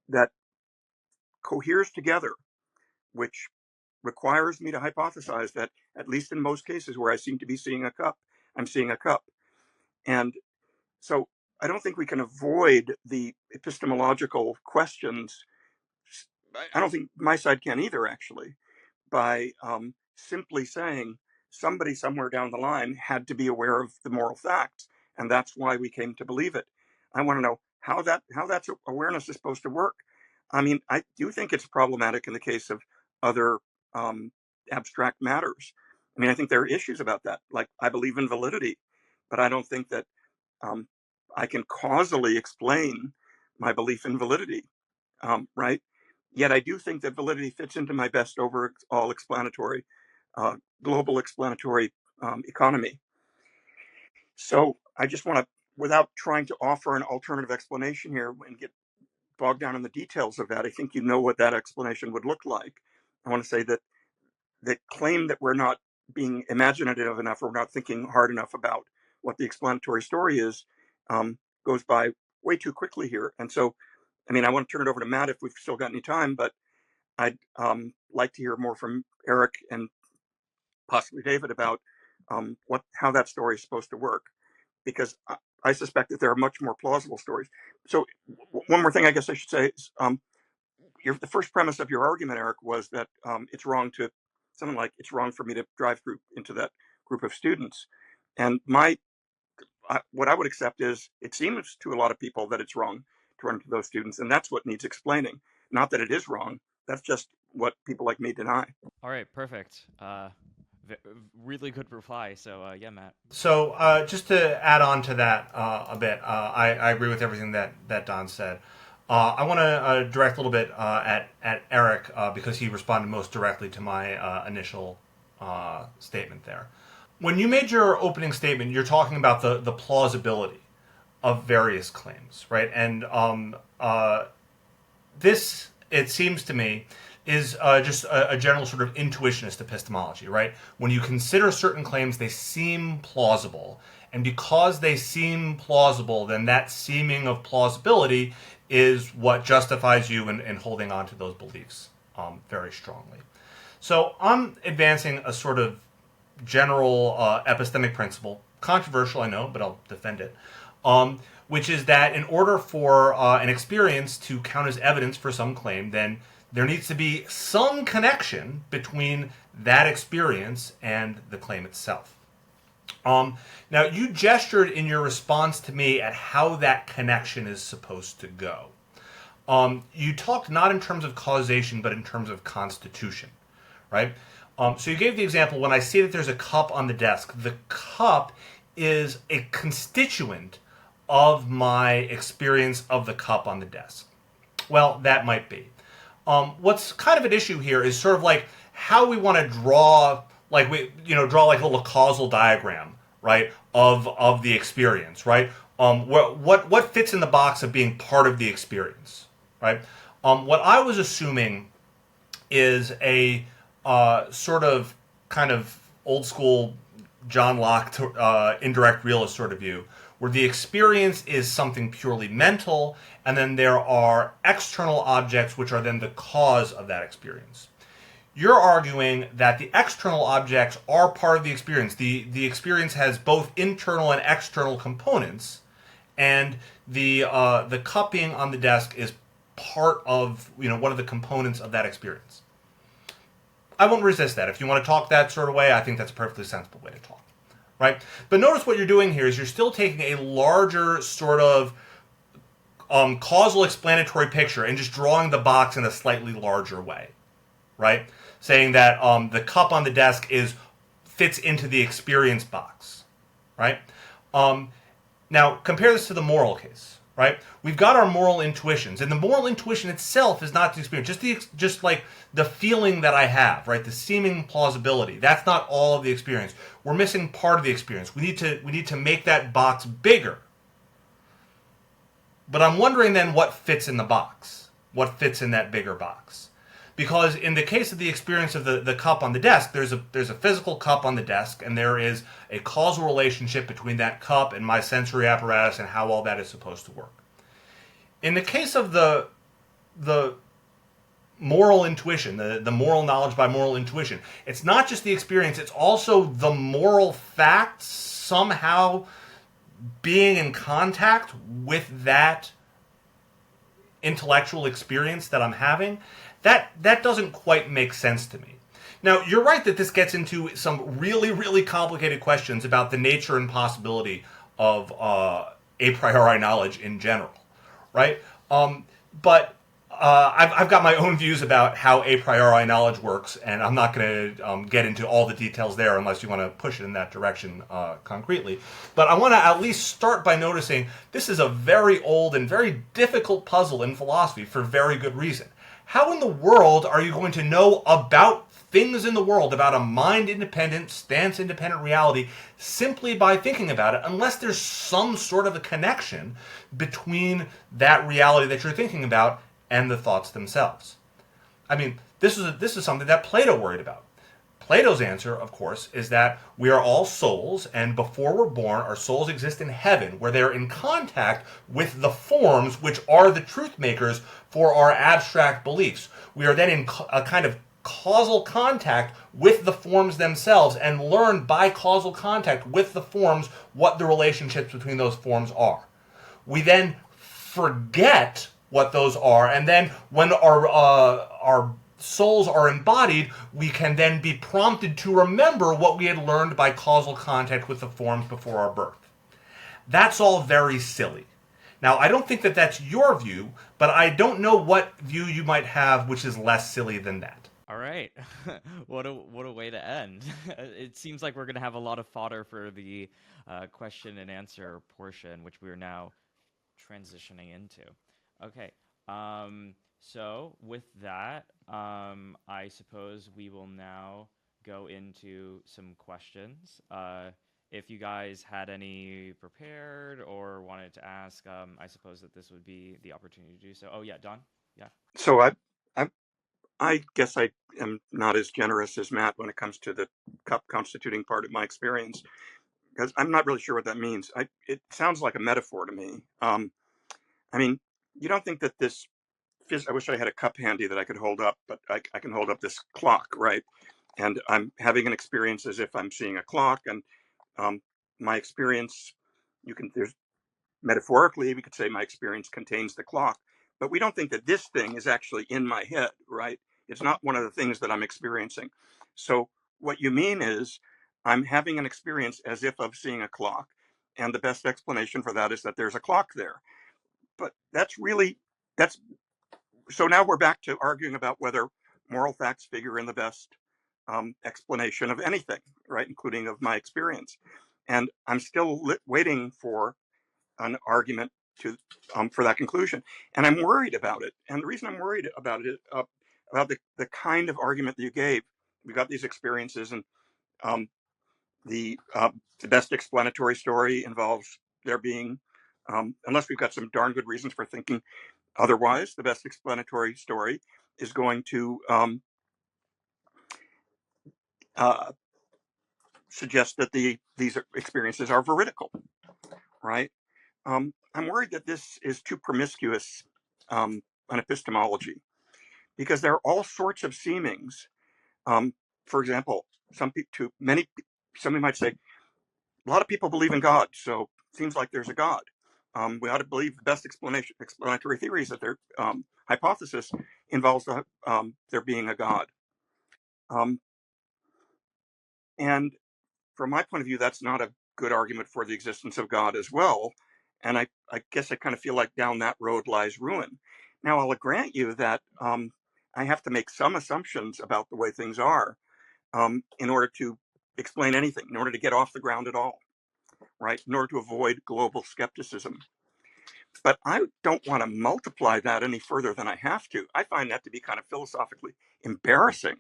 that coheres together, which requires me to hypothesize that, at least in most cases where I seem to be seeing a cup, I'm seeing a cup. And so I don't think we can avoid the epistemological questions. I don't think my side can either, actually, by simply saying somebody somewhere down the line had to be aware of the moral facts, and that's why we came to believe it. I want to know how that awareness is supposed to work. I mean, I do think it's problematic in the case of other abstract matters. I mean, I think there are issues about that. Like, I believe in validity, but I don't think that I can causally explain my belief in validity, right? Yet I do think that validity fits into my best overall explanatory, global explanatory economy. So I just want to, without trying to offer an alternative explanation here and get bogged down in the details of that, I think you know what that explanation would look like. I want to say that the claim that we're not being imaginative enough, or we're not thinking hard enough about what the explanatory story is, goes by way too quickly here. And so, I mean, I want to turn it over to Matt if we've still got any time, but I'd like to hear more from Eric and possibly David about how that story is supposed to work, because I suspect that there are much more plausible stories. So one more thing I guess I should say is, the first premise of your argument, Eric, was that it's wrong to, something like, it's wrong for me to drive into that group of students. And what I would accept is, it seems to a lot of people that it's wrong to run into those students, and that's what needs explaining. Not that it is wrong. That's just what people like me deny. All right, perfect. Really good reply. So yeah, Matt. So just to add on to that a bit, I agree with everything that Don said. I want to direct a little bit at Eric because he responded most directly to my initial statement there. When you made your opening statement, you're talking about the plausibility of various claims, right? And this, it seems to me, is just a general sort of intuitionist epistemology, right? When you consider certain claims, they seem plausible. And because they seem plausible, then that seeming of plausibility is what justifies you in holding on to those beliefs very strongly. So I'm advancing a sort of general epistemic principle, controversial, I know, but I'll defend it, which is that in order for an experience to count as evidence for some claim, then there needs to be some connection between that experience and the claim itself. Now, you gestured in your response to me at how that connection is supposed to go. You talked not in terms of causation, but in terms of constitution, right? So you gave the example, when I see that there's a cup on the desk, the cup is a constituent of my experience of the cup on the desk. Well, that might be. What's kind of an issue here is sort of like how we want to draw, like draw like a little causal diagram, right, of the experience, right? What fits in the box of being part of the experience, right? What I was assuming is a sort of kind of old school John Locke indirect realist sort of view, where the experience is something purely mental, and then there are external objects which are then the cause of that experience. You're arguing that the external objects are part of the experience. The experience has both internal and external components, and the cup being on the desk is part of one of the components of that experience. I won't resist that. If you want to talk that sort of way, I think that's a perfectly sensible way to talk, right? But notice what you're doing here is you're still taking a larger sort of causal explanatory picture and just drawing the box in a slightly larger way, right? Saying that the cup on the desk fits into the experience box, right? Now, compare this to the moral case, right? We've got our moral intuitions, and the moral intuition itself is not the experience, just like the feeling that I have, right? The seeming plausibility. That's not all of the experience. We're missing part of the experience. We need to make that box bigger. But I'm wondering then what fits in the box. What fits in that bigger box? Because in the case of the experience of the cup on the desk, there's a physical cup on the desk, and there is a causal relationship between that cup and my sensory apparatus and how all that is supposed to work. In the case of the moral intuition, the moral knowledge by moral intuition, it's not just the experience, it's also the moral facts somehow being in contact with that intellectual experience that I'm having. That doesn't quite make sense to me. Now, you're right that this gets into some really, really complicated questions about the nature and possibility of a priori knowledge in general, right? But I've got my own views about how a priori knowledge works, and I'm not going to get into all the details there unless you want to push it in that direction concretely. But I want to at least start by noticing this is a very old and very difficult puzzle in philosophy for very good reason. How in the world are you going to know about things in the world about a mind-independent, stance-independent reality simply by thinking about it, unless there's some sort of a connection between that reality that you're thinking about and the thoughts themselves. I mean, this is something that Plato worried about. Plato's answer, of course, is that we are all souls, and before we're born, our souls exist in heaven, where they're in contact with the forms which are the truth makers for our abstract beliefs. We are then in a kind of causal contact with the forms themselves and learn by causal contact with the forms what the relationships between those forms are. We then forget what those are, and then when our souls are embodied, we can then be prompted to remember what we had learned by causal contact with the forms before our birth. That's all very silly. Now, I don't think that that's your view, but I don't know what view you might have which is less silly than that. All right. What a way to end. It seems like we're going to have a lot of fodder for the question and answer portion, which we are now transitioning into. Okay. So with that, I suppose we will now go into some questions. If you guys had any prepared or wanted to ask, I suppose that this would be the opportunity to do so. Oh yeah, Don? Yeah. So I guess I am not as generous as Matt when it comes to the cup constituting part of my experience, because I'm not really sure what that means. It sounds like a metaphor to me. I mean, you don't think that this I wish I had a cup handy that I could hold up, but I can hold up this clock, right? And I'm having an experience as if I'm seeing a clock, and my experience, there's metaphorically, we could say my experience contains the clock, but we don't think that this thing is actually in my head, right? It's not one of the things that I'm experiencing. So what you mean is I'm having an experience as if of seeing a clock, and the best explanation for that is that there's a clock there. But that's so now we're back to arguing about whether moral facts figure in the best explanation of anything, right, including of my experience. And I'm still waiting for an argument for that conclusion. And I'm worried about it. And the reason I'm worried about it, about the kind of argument that you gave, we got these experiences, and the best explanatory story involves there being, unless we've got some darn good reasons for thinking otherwise, the best explanatory story is going to suggest that these experiences are veridical, right? I'm worried that this is too promiscuous an epistemology, because there are all sorts of seemings. For example, somebody might say, a lot of people believe in God, so it seems like there's a God. We ought to believe the best explanatory theory is that their hypothesis involves there being a God. And from my point of view, that's not a good argument for the existence of God as well. And I guess I kind of feel like down that road lies ruin. Now, I'll grant you that I have to make some assumptions about the way things are in order to explain anything, in order to get off the ground at all, right? In order to avoid global skepticism. But I don't want to multiply that any further than I have to. I find that to be kind of philosophically embarrassing,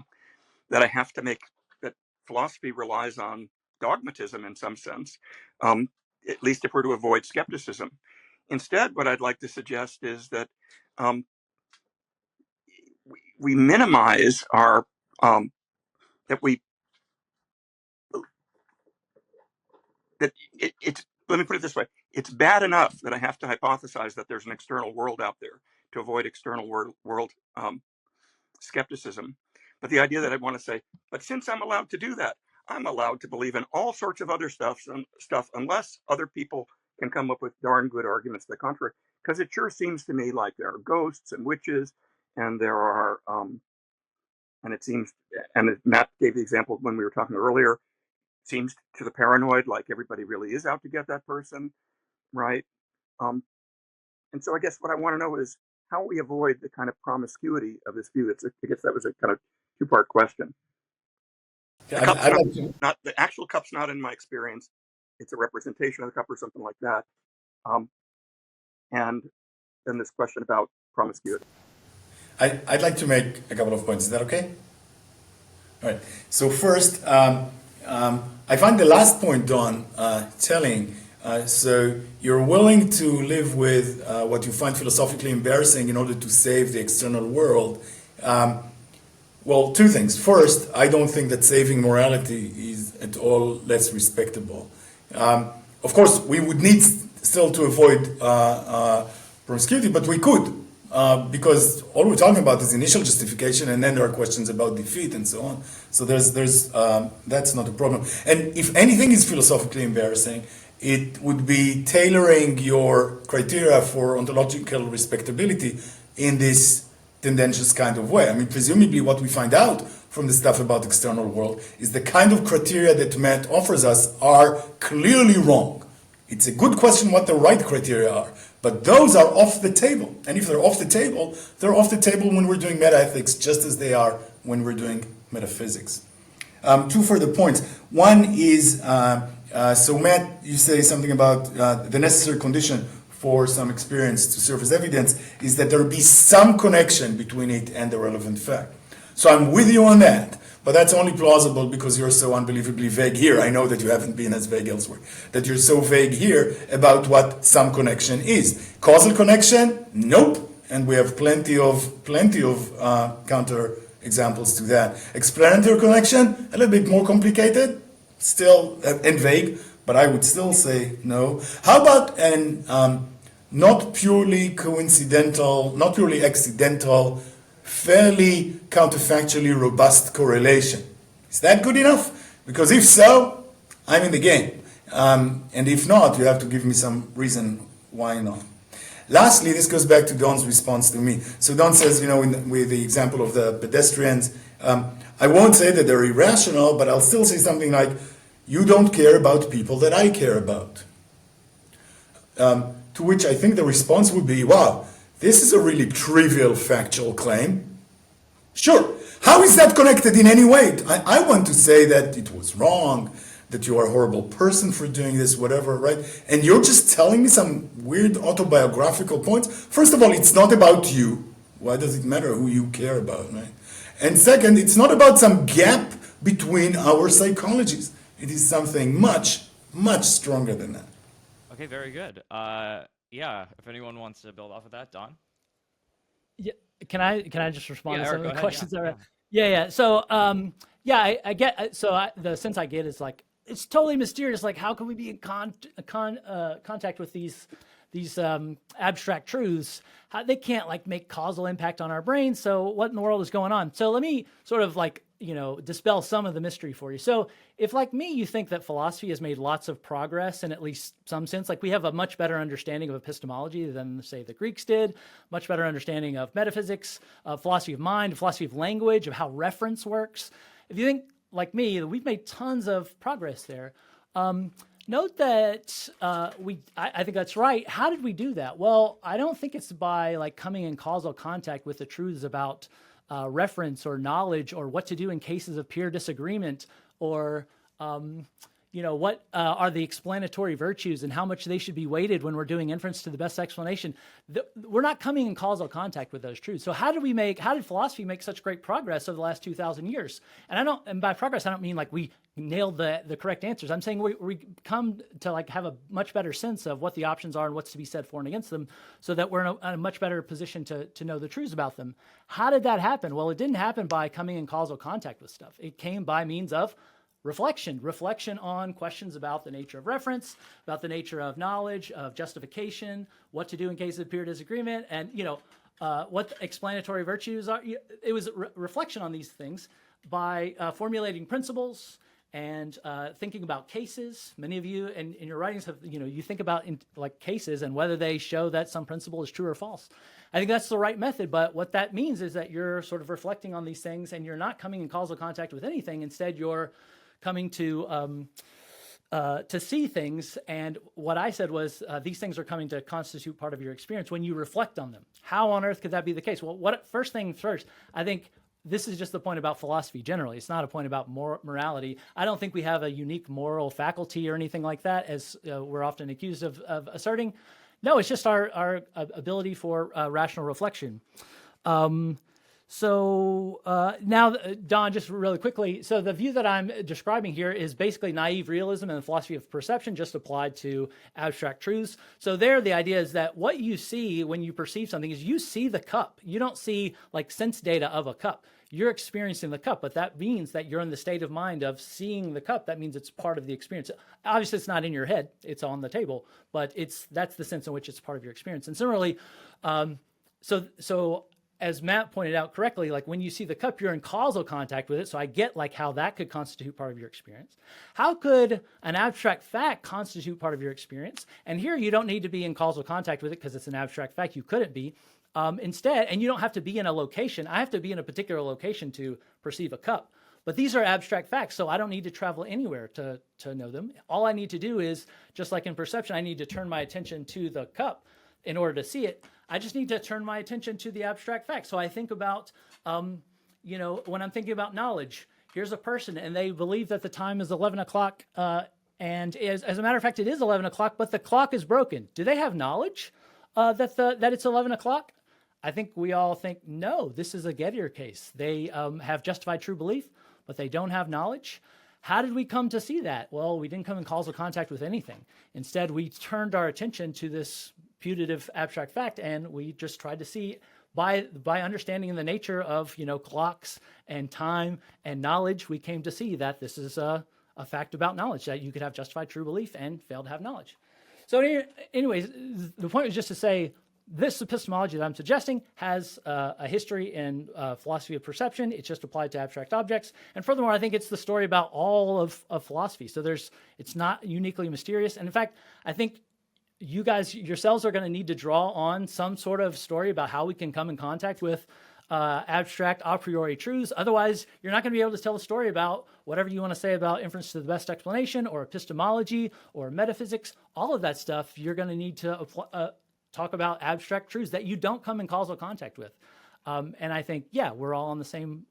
that I have to make that philosophy relies on dogmatism in some sense, at least if we're to avoid skepticism. Instead, what I'd like to suggest is that we minimize our that we that it's let me put it this way: it's bad enough that I have to hypothesize that there's an external world out there to avoid external world skepticism. But the idea that I want to say, but since I'm allowed to do that, I'm allowed to believe in all sorts of other stuff unless other people can come up with darn good arguments to the contrary. Because it sure seems to me like there are ghosts and witches, and there are, and it seems, and Matt gave the example when we were talking earlier, it seems to the paranoid like everybody really is out to get that person, right? And so I guess what I want to know is how we avoid the kind of promiscuity of this view. I guess that was a kind of two-part question. The actual cup's not in my experience. It's a representation of the cup or something like that. And then this question about promiscuity. I'd like to make a couple of points. Is that okay? All right. So first, I find the last point, Don, telling. So you're willing to live with what you find philosophically embarrassing in order to save the external world. Well, two things. First, I don't think that saving morality is at all less respectable. Of course, we would need still to avoid promiscuity, but we could. Because all we're talking about is initial justification, and then there are questions about defeat and so on. So that's not a problem. And if anything is philosophically embarrassing, it would be tailoring your criteria for ontological respectability in this tendentious kind of way. I mean, presumably what we find out from the stuff about external world is the kind of criteria that Matt offers us are clearly wrong. It's a good question what the right criteria are, but those are off the table. And if they're off the table when we're doing metaethics, just as they are when we're doing metaphysics. Two further points. One is, so Matt, you say something about the necessary condition for some experience to serve as evidence is that there be some connection between it and the relevant fact. So I'm with you on that. But that's only plausible because you're so unbelievably vague here. I know that you haven't been as vague elsewhere. That you're so vague here about what some connection is. Causal connection? Nope. And we have plenty of counter examples to that. Explanatory connection? A little bit more complicated, still and vague, but I would still say no. How about an not purely coincidental, not purely accidental, fairly counterfactually robust correlation? Is that good enough? Because if so, I'm in the game. And if not, you have to give me some reason why not. Lastly, this goes back to Don's response to me. So Don says, with the example of the pedestrians, I won't say that they're irrational, but I'll still say something like, you don't care about people that I care about. To which I think the response would be, wow, this is a really trivial factual claim. Sure. How is that connected in any way? I want to say that it was wrong, that you are a horrible person for doing this, whatever, right? And you're just telling me some weird autobiographical points. First of all, it's not about you. Why does it matter who you care about, right? And second, it's not about some gap between our psychologies. It is something much, much stronger than that. Okay, very good. Yeah, if anyone wants to build off of that, Don? Yeah, can I just respond to some Eric, of the go questions? ahead. Yeah. So, I get. So the sense I get is like it's totally mysterious. Like, how can we be in contact with these abstract truths? How they can't like make causal impact on our brains. So, what in the world is going on? So, let me sort of like dispel some of the mystery for you. So if like me, you think that philosophy has made lots of progress in at least some sense, like we have a much better understanding of epistemology than say the Greeks did, much better understanding of metaphysics, of philosophy of mind, philosophy of language, of how reference works. If you think like me, that we've made tons of progress there. Note that I think that's right. How did we do that? Well, I don't think it's by like coming in causal contact with the truths about reference or knowledge or what to do in cases of peer disagreement or, what are the explanatory virtues and how much they should be weighted when we're doing inference to the best explanation. We're not coming in causal contact with those truths. So how did philosophy make such great progress over the last 2,000 years? And by progress, I don't mean like we nailed the correct answers. I'm saying we come to like have a much better sense of what the options are and what's to be said for and against them so that we're in a much better position to know the truths about them. How did that happen? Well, it didn't happen by coming in causal contact with stuff. It came by means of reflection on questions about the nature of reference, about the nature of knowledge, of justification, what to do in case of peer disagreement, and what the explanatory virtues are. It was reflection on these things by formulating principles and thinking about cases. Many of you in your writings have, you think about like cases and whether they show that some principle is true or false. I think that's the right method, but what that means is that you're sort of reflecting on these things and you're not coming in causal contact with anything. Instead, you're coming to see things, and what I said was these things are coming to constitute part of your experience when you reflect on them. How on earth could that be the case? Well, first thing first, I think this is just the point about philosophy generally. It's not a point about morality. I don't think we have a unique moral faculty or anything like that, as we're often accused of asserting. No, it's just our ability for rational reflection. So now, Don, just really quickly, so the view that I'm describing here is basically naive realism and the philosophy of perception just applied to abstract truths. So there, the idea is that what you see when you perceive something is you see the cup. You don't see like sense data of a cup. You're experiencing the cup, but that means that you're in the state of mind of seeing the cup. That means it's part of the experience. Obviously, it's not in your head. It's on the table, but that's the sense in which it's part of your experience. And similarly, so as Matt pointed out correctly, like when you see the cup, you're in causal contact with it. So I get like how that could constitute part of your experience. How could an abstract fact constitute part of your experience? And here you don't need to be in causal contact with it because it's an abstract fact. You couldn't be. Instead, and you don't have to be in a location. I have to be in a particular location to perceive a cup. But these are abstract facts, so I don't need to travel anywhere to know them. All I need to do is, just like in perception, I need to turn my attention to the cup in order to see it. I just need to turn my attention to the abstract fact. So I think about, when I'm thinking about knowledge, here's a person and they believe that the time is 11 o'clock. And as a matter of fact, it is 11 o'clock, but the clock is broken. Do they have knowledge that it's 11 o'clock? I think we all think, no, this is a Gettier case. They have justified true belief, but they don't have knowledge. How did we come to see that? Well, we didn't come in causal contact with anything. Instead, we turned our attention to this putative abstract fact, and we just tried to see by understanding the nature of clocks and time and knowledge, we came to see that this is a fact about knowledge, that you could have justified true belief and fail to have knowledge. So anyways, the point was just to say, this epistemology that I'm suggesting has a history in philosophy of perception. It's just applied to abstract objects. And furthermore, I think it's the story about all of philosophy. So it's not uniquely mysterious. And in fact, I think you guys yourselves are going to need to draw on some sort of story about how we can come in contact with abstract a priori truths. Otherwise, you're not going to be able to tell a story about whatever you want to say about inference to the best explanation or epistemology or metaphysics. All of that stuff, you're going to need to talk about abstract truths that you don't come in causal contact with. And I think, we're all on the same,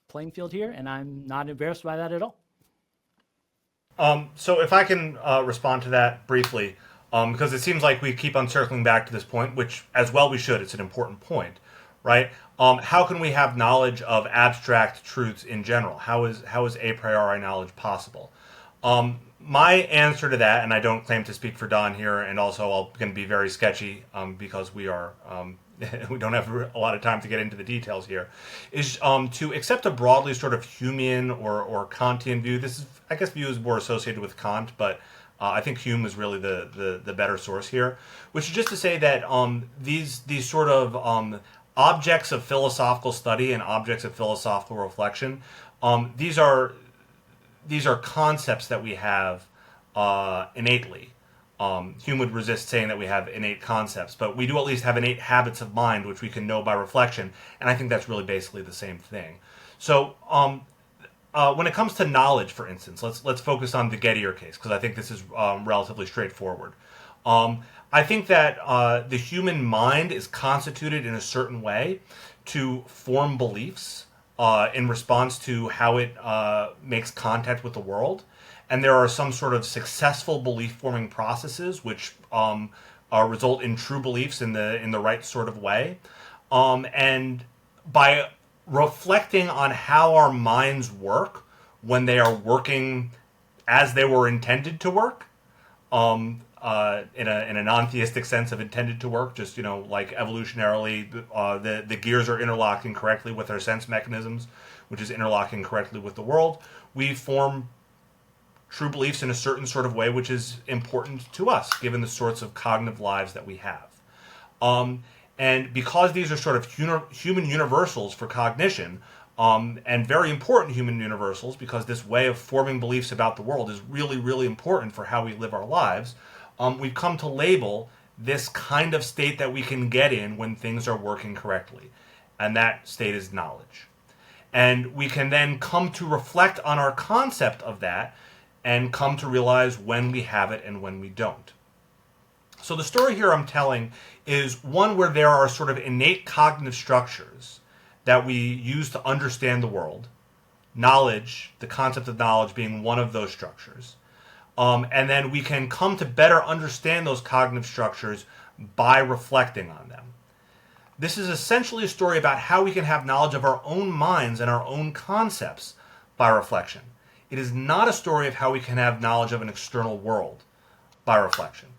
playing field here, and I'm not embarrassed by that at all. So if I can respond to that briefly, because it seems like we keep on circling back to this point, which as well we should, it's an important point, right? How can we have knowledge of abstract truths in general? How is a priori knowledge possible? My answer to that, and I don't claim to speak for Don here, and also I'm going to be very sketchy because we are we don't have a lot of time to get into the details here, is to accept a broadly sort of Humean or Kantian view. This is, I guess, view is more associated with Kant, but I think Hume is really the better source here, which is just to say that these sort of objects of philosophical study and objects of philosophical reflection, these are concepts that we have innately. Hume would resist saying that we have innate concepts, but we do at least have innate habits of mind, which we can know by reflection, and I think that's really basically the same thing. So when it comes to knowledge, for instance, let's focus on the Gettier case, because I think this is relatively straightforward. I think that the human mind is constituted in a certain way to form beliefs in response to how it makes contact with the world. And there are some sort of successful belief-forming processes which result in true beliefs in the right sort of way. And by reflecting on how our minds work when they are working as they were intended to work, in a non-theistic sense of intended to work, just like evolutionarily, the gears are interlocking correctly with our sense mechanisms, which is interlocking correctly with the world. We form true beliefs in a certain sort of way, which is important to us, given the sorts of cognitive lives that we have. And because these are sort of human universals for cognition, and very important human universals, because this way of forming beliefs about the world is really, really important for how we live our lives, we've come to label this kind of state that we can get in when things are working correctly. And that state is knowledge. And we can then come to reflect on our concept of that and come to realize when we have it and when we don't. So the story here I'm telling is one where there are sort of innate cognitive structures that we use to understand the world. Knowledge, the concept of knowledge being one of those structures. And then we can come to better understand those cognitive structures by reflecting on them. This is essentially a story about how we can have knowledge of our own minds and our own concepts by reflection. It is not a story of how we can have knowledge of an external world by reflection.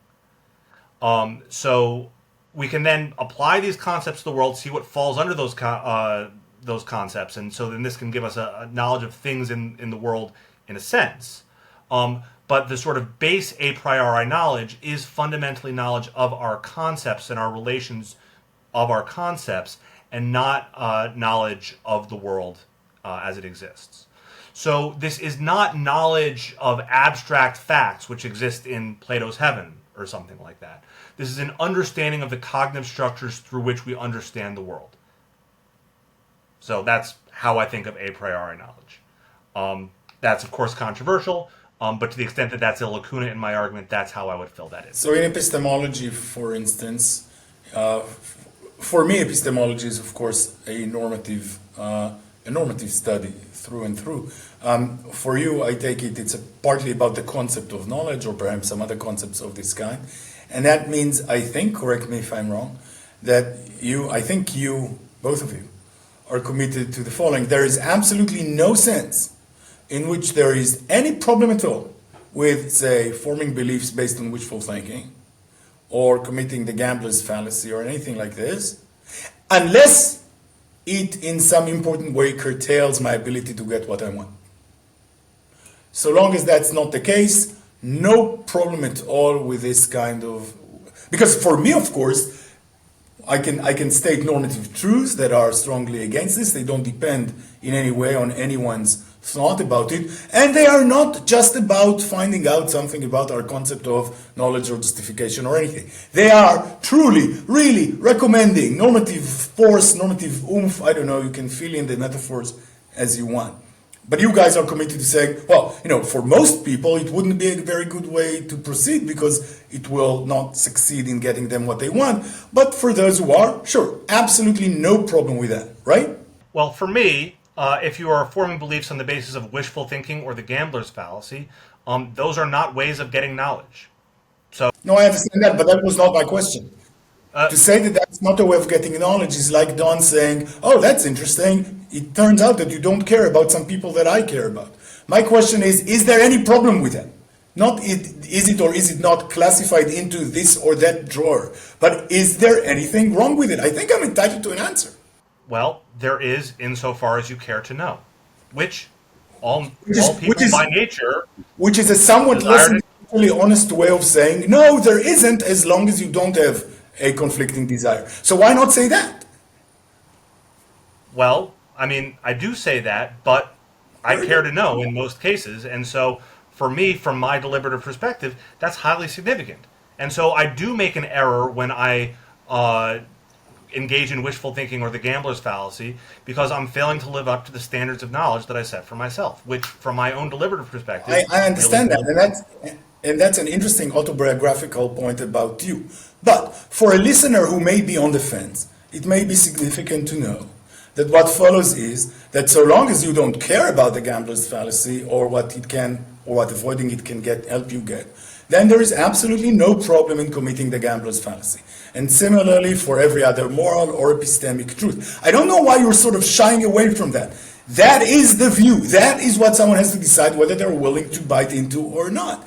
So we can then apply these concepts to the world, see what falls under those concepts, and so then this can give us a knowledge of things in the world in a sense. But the sort of base a priori knowledge is fundamentally knowledge of our concepts and our relations of our concepts, and not knowledge of the world as it exists. So this is not knowledge of abstract facts which exist in Plato's heaven or something like that. This is an understanding of the cognitive structures through which we understand the world. So that's how I think of a priori knowledge. That's, of course, controversial, but to the extent that that's a lacuna in my argument, that's how I would fill that in. So in epistemology, for instance, for me, epistemology is, of course, a normative study through and through. For you, I take it, it's partly about the concept of knowledge, or perhaps some other concepts of this kind. And that means, I think, correct me if I'm wrong, that you, both of you, are committed to the following. There is absolutely no sense in which there is any problem at all with, say, forming beliefs based on wishful thinking, or committing the gambler's fallacy, or anything like this, unless it in some important way curtails my ability to get what I want. So long as that's not the case, no problem at all with this kind of... Because for me, of course, I can state normative truths that are strongly against this. They don't depend in any way on anyone's thought about it. And they are not just about finding out something about our concept of knowledge or justification or anything. They are truly, really recommending normative force, normative oomph. I don't know, you can fill in the metaphors as you want. But you guys are committed to saying, well, for most people, it wouldn't be a very good way to proceed because it will not succeed in getting them what they want. But for those who are, sure, absolutely no problem with that, right? Well, for me, if you are forming beliefs on the basis of wishful thinking or the gambler's fallacy, those are not ways of getting knowledge. So no, I understand that, but that was not my question. To say that that's not a way of getting knowledge is like Don saying, oh, that's interesting. It turns out that you don't care about some people that I care about. My question is there any problem with that? Not is it or is it not classified into this or that drawer, but is there anything wrong with it? I think I'm entitled to an answer. Well, there is insofar as you care to know, which all people by nature... Which is a somewhat less intellectually honest way of saying, no, there isn't, as long as you don't have a conflicting desire. So why not say that? Well, I mean, I do say that, but I care to know in most cases. And so for me, from my deliberative perspective, that's highly significant. And so I do make an error when I engage in wishful thinking or the gambler's fallacy, because I'm failing to live up to the standards of knowledge that I set for myself, which from my own deliberative perspective... I understand that, and that's an interesting autobiographical point about you. But for a listener who may be on the fence, it may be significant to know that what follows is that so long as you don't care about the gambler's fallacy or what it can, or what avoiding it can help you get, then there is absolutely no problem in committing the gambler's fallacy. And similarly for every other moral or epistemic truth. I don't know why you're sort of shying away from that. That is the view. That is what someone has to decide whether they're willing to bite into or not.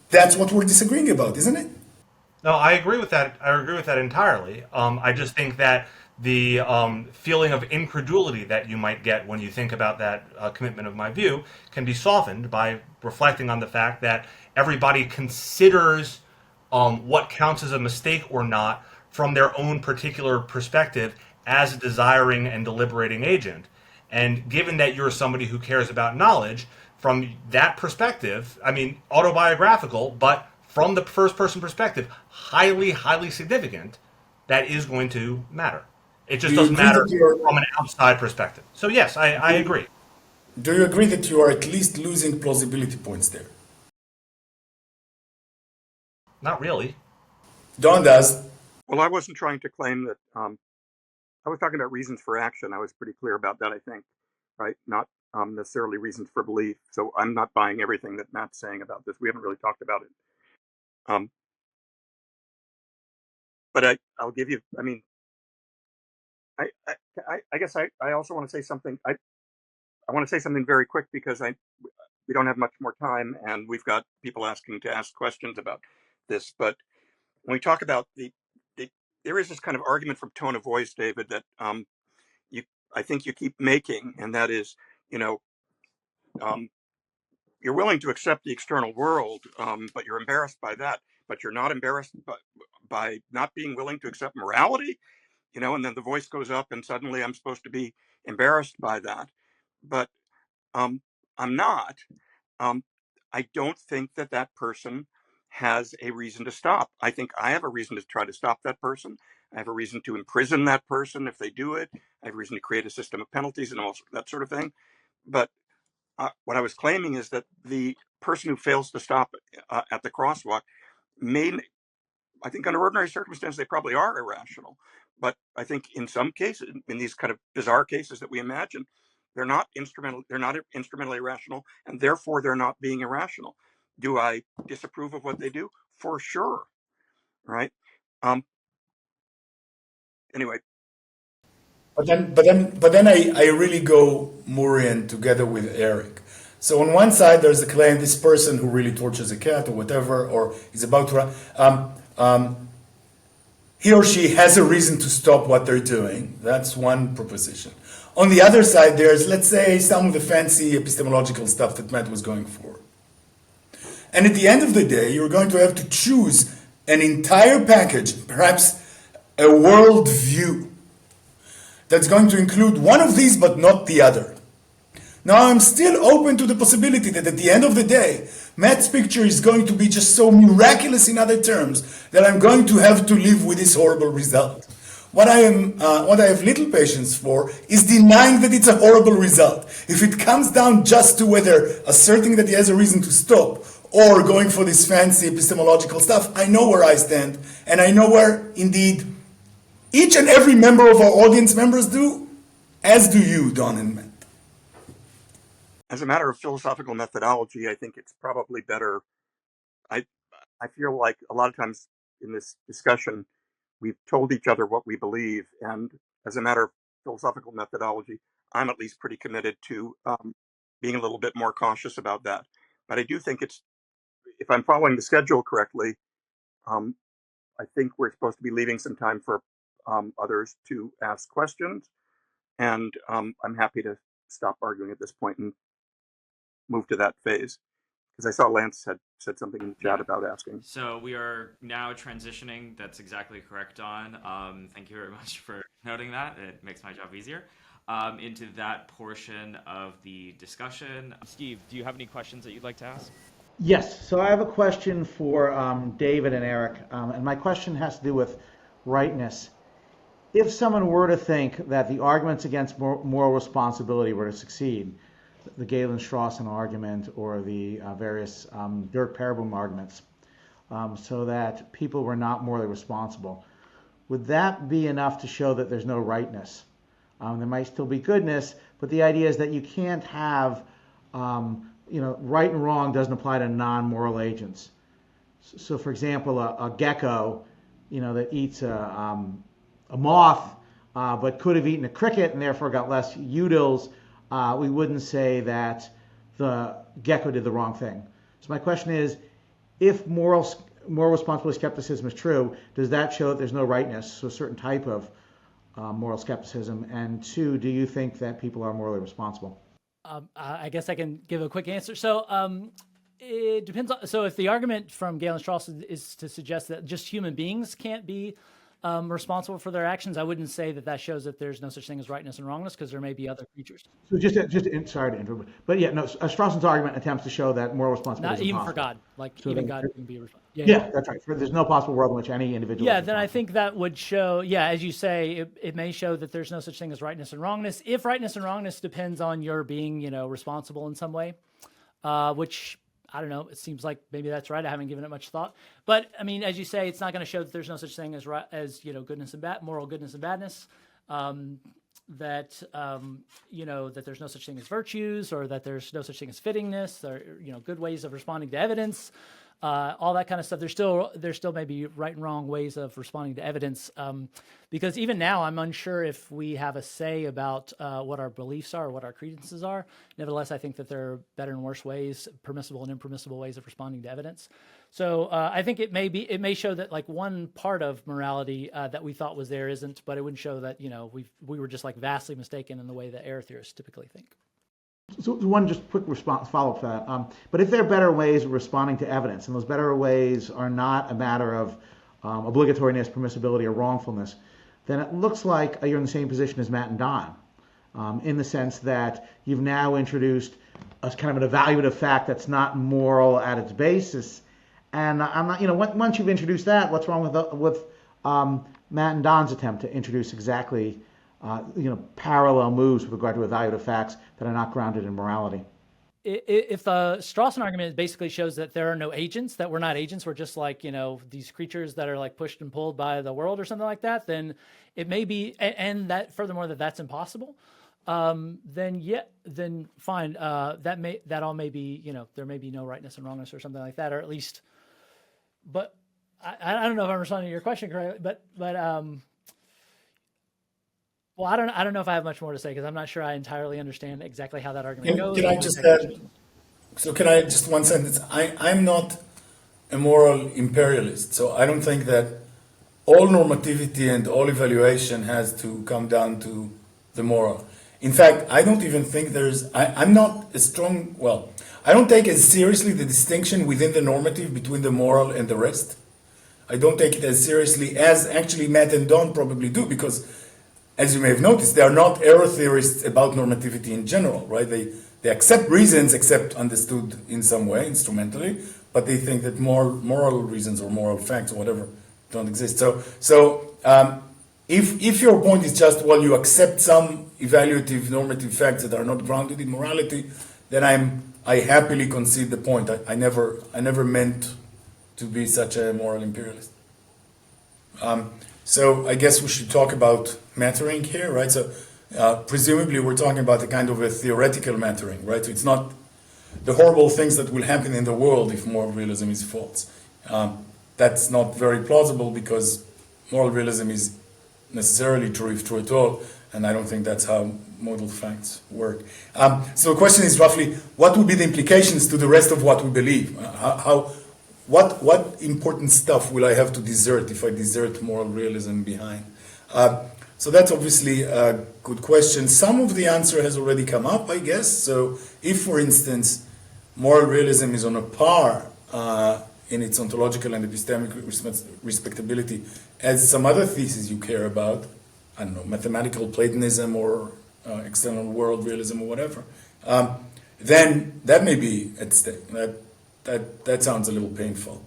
That's what we're disagreeing about, isn't it? No, I agree with that. I agree with that entirely. I just think that the feeling of incredulity that you might get when you think about that commitment of my view can be softened by reflecting on the fact that everybody considers what counts as a mistake or not from their own particular perspective as a desiring and deliberating agent. And given that you're somebody who cares about knowledge, from that perspective, I mean, autobiographical, but from the first person perspective, highly, highly significant, that is going to matter. It just doesn't matter from an outside perspective. So yes, I agree. Do you agree that you are at least losing plausibility points there? Not really. Don does. Well, I wasn't trying to claim that. I was talking about reasons for action. I was pretty clear about that, I think, right? Not necessarily reasons for belief. So I'm not buying everything that Matt's saying about this. We haven't really talked about it. But I'll give you, I mean, I guess I also want to say something. I want to say something very quick because we don't have much more time and we've got people asking to ask questions about this. But when we talk about the there is this kind of argument from tone of voice, David, that you I think you keep making, and that is, you know, um, you're willing to accept the external world, but you're embarrassed by that. But you're not embarrassed by not being willing to accept morality, you know. And then the voice goes up, and suddenly I'm supposed to be embarrassed by that, but um, I'm not. Um, I don't think that that person has a reason to stop. I think I have a reason to try to stop that person. I have a reason to imprison that person if they do it. I have a reason to create a system of penalties and all that sort of thing. But what I was claiming is that the person who fails to stop at the crosswalk may, I think under ordinary circumstances, they probably are irrational. But I think in some cases, in these kind of bizarre cases that we imagine, they're not instrumentally irrational, and therefore they're not being irrational. Do I disapprove of what they do? For sure, right? Anyway, But then I really go Moorean together with Eric. So on one side, there's a claim this person who really tortures a cat or whatever, or is about to he or she has a reason to stop what they're doing. That's one proposition. On the other side, there's, let's say, some of the fancy epistemological stuff that Matt was going for. And at the end of the day, you're going to have to choose an entire package, perhaps a world view, that's going to include one of these but not the other. Now I'm still open to the possibility that at the end of the day, Matt's picture is going to be just so miraculous in other terms that I'm going to have to live with this horrible result. What I have little patience for is denying that it's a horrible result. If it comes down just to whether asserting that he has a reason to stop or going for this fancy epistemological stuff, I know where I stand, and I know where, indeed, each and every member of our audience members do, as do you, Don and Matt. as a matter of philosophical methodology, I think it's probably better. I I feel like a lot of times in this discussion, we've told each other what we believe, and as a matter of philosophical methodology, I'm at least pretty committed to being a little bit more cautious about that. But I do think it's, if I'm following the schedule correctly, um, I think we're supposed to be leaving some time for others to ask questions, and I'm happy to stop arguing at this point and move to that phase because I saw Lance had said something in the chat about asking. So we are now transitioning. That's exactly correct, Don. Thank you very much for noting that. It makes my job easier. Into that portion of the discussion. Steve, do you have any questions that you'd like to ask? Yes, so I have a question for David and Eric, and my question has to do with rightness. If someone were to think that the arguments against moral responsibility were to succeed, the Galen-Strawson argument or the various Dirk Pereboom arguments, so that people were not morally responsible, would that be enough to show that there's no rightness? There might still be goodness, but the idea is that you can't have right and wrong doesn't apply to non-moral agents. So, for example, a gecko, that eats a moth, but could have eaten a cricket and therefore got less udils, we wouldn't say that the gecko did the wrong thing. So my question is, if moral responsibility skepticism is true, does that show that there's no rightness, so a certain type of moral skepticism? And two, do you think that people are morally responsible? I guess I can give a quick answer. So it depends on, so if the argument from Galen-Strawson is to suggest that just human beings can't be responsible for their actions, I wouldn't say that that shows that there's no such thing as rightness and wrongness, because there may be other creatures. So sorry to interrupt, but yeah, no, Strawson's argument attempts to show that moral responsibility Not is even impossible. for God, like so even God can be responsible. Yeah, that's right. There's no possible world in which any individual. Yeah, then I think that would show, as you say, it may show that there's no such thing as rightness and wrongness. If rightness and wrongness depends on your being, responsible in some way, which I don't know. It seems like maybe that's right. I haven't given it much thought, but I mean, as you say, it's not going to show that there's no such thing as goodness and moral goodness and badness. That there's no such thing as virtues, or that there's no such thing as fittingness, or good ways of responding to evidence. all that kind of stuff. There's still maybe right and wrong ways of responding to evidence, because even now I'm unsure if we have a say about what our beliefs are or what our credences are. Nevertheless, I think that there are better and worse ways, permissible and impermissible ways of responding to evidence. So I think it may show that like one part of morality that we thought was there isn't, but it wouldn't show that we were just like vastly mistaken in the way that error theorists typically think. So one just quick response follow-up to that. But if there are better ways of responding to evidence, and those better ways are not a matter of obligatoriness, permissibility, or wrongfulness, then it looks like you're in the same position as Matt and Don, in the sense that you've now introduced a kind of an evaluative fact that's not moral at its basis. And I'm not, once you've introduced that, what's wrong with Matt and Don's attempt to introduce exactly parallel moves with regard to evaluative facts that are not grounded in morality? If the Strawson argument basically shows that there are no agents, that we're not agents, we're just like, these creatures that are like pushed and pulled by the world or something like that, then it may be, and that furthermore, that's impossible, then fine. That all may be, there may be no rightness and wrongness or something like that, or at least, but I don't know if I'm responding to your question correctly, but well, I don't know if I have much more to say because I'm not sure I entirely understand exactly how that argument goes. Can I just add? So can I just one sentence? I'm not a moral imperialist, so I don't think that all normativity and all evaluation has to come down to the moral. In fact, I don't even think I'm not a strong, I don't take as seriously the distinction within the normative between the moral and the rest. I don't take it as seriously as actually Matt and Don probably do, because as you may have noticed, they are not error theorists about normativity in general, right? They accept reasons, except understood in some way, instrumentally, but they think that moral reasons or moral facts or whatever don't exist. So if your point is just, you accept some evaluative normative facts that are not grounded in morality, then I happily concede the point. I never meant to be such a moral imperialist. So I guess we should talk about mattering here, right? So presumably we're talking about a kind of a theoretical mattering, right? So it's not the horrible things that will happen in the world if moral realism is false. That's not very plausible because moral realism is necessarily true if true at all, and I don't think that's how modal facts work. So the question is roughly, what would be the implications to the rest of what we believe? What important stuff will I have to desert if I desert moral realism behind? So that's obviously a good question. Some of the answer has already come up, I guess. So if, for instance, moral realism is on a par in its ontological and epistemic respectability as some other theses you care about, I don't know, mathematical Platonism or external world realism or whatever, then that may be at stake. That sounds a little painful.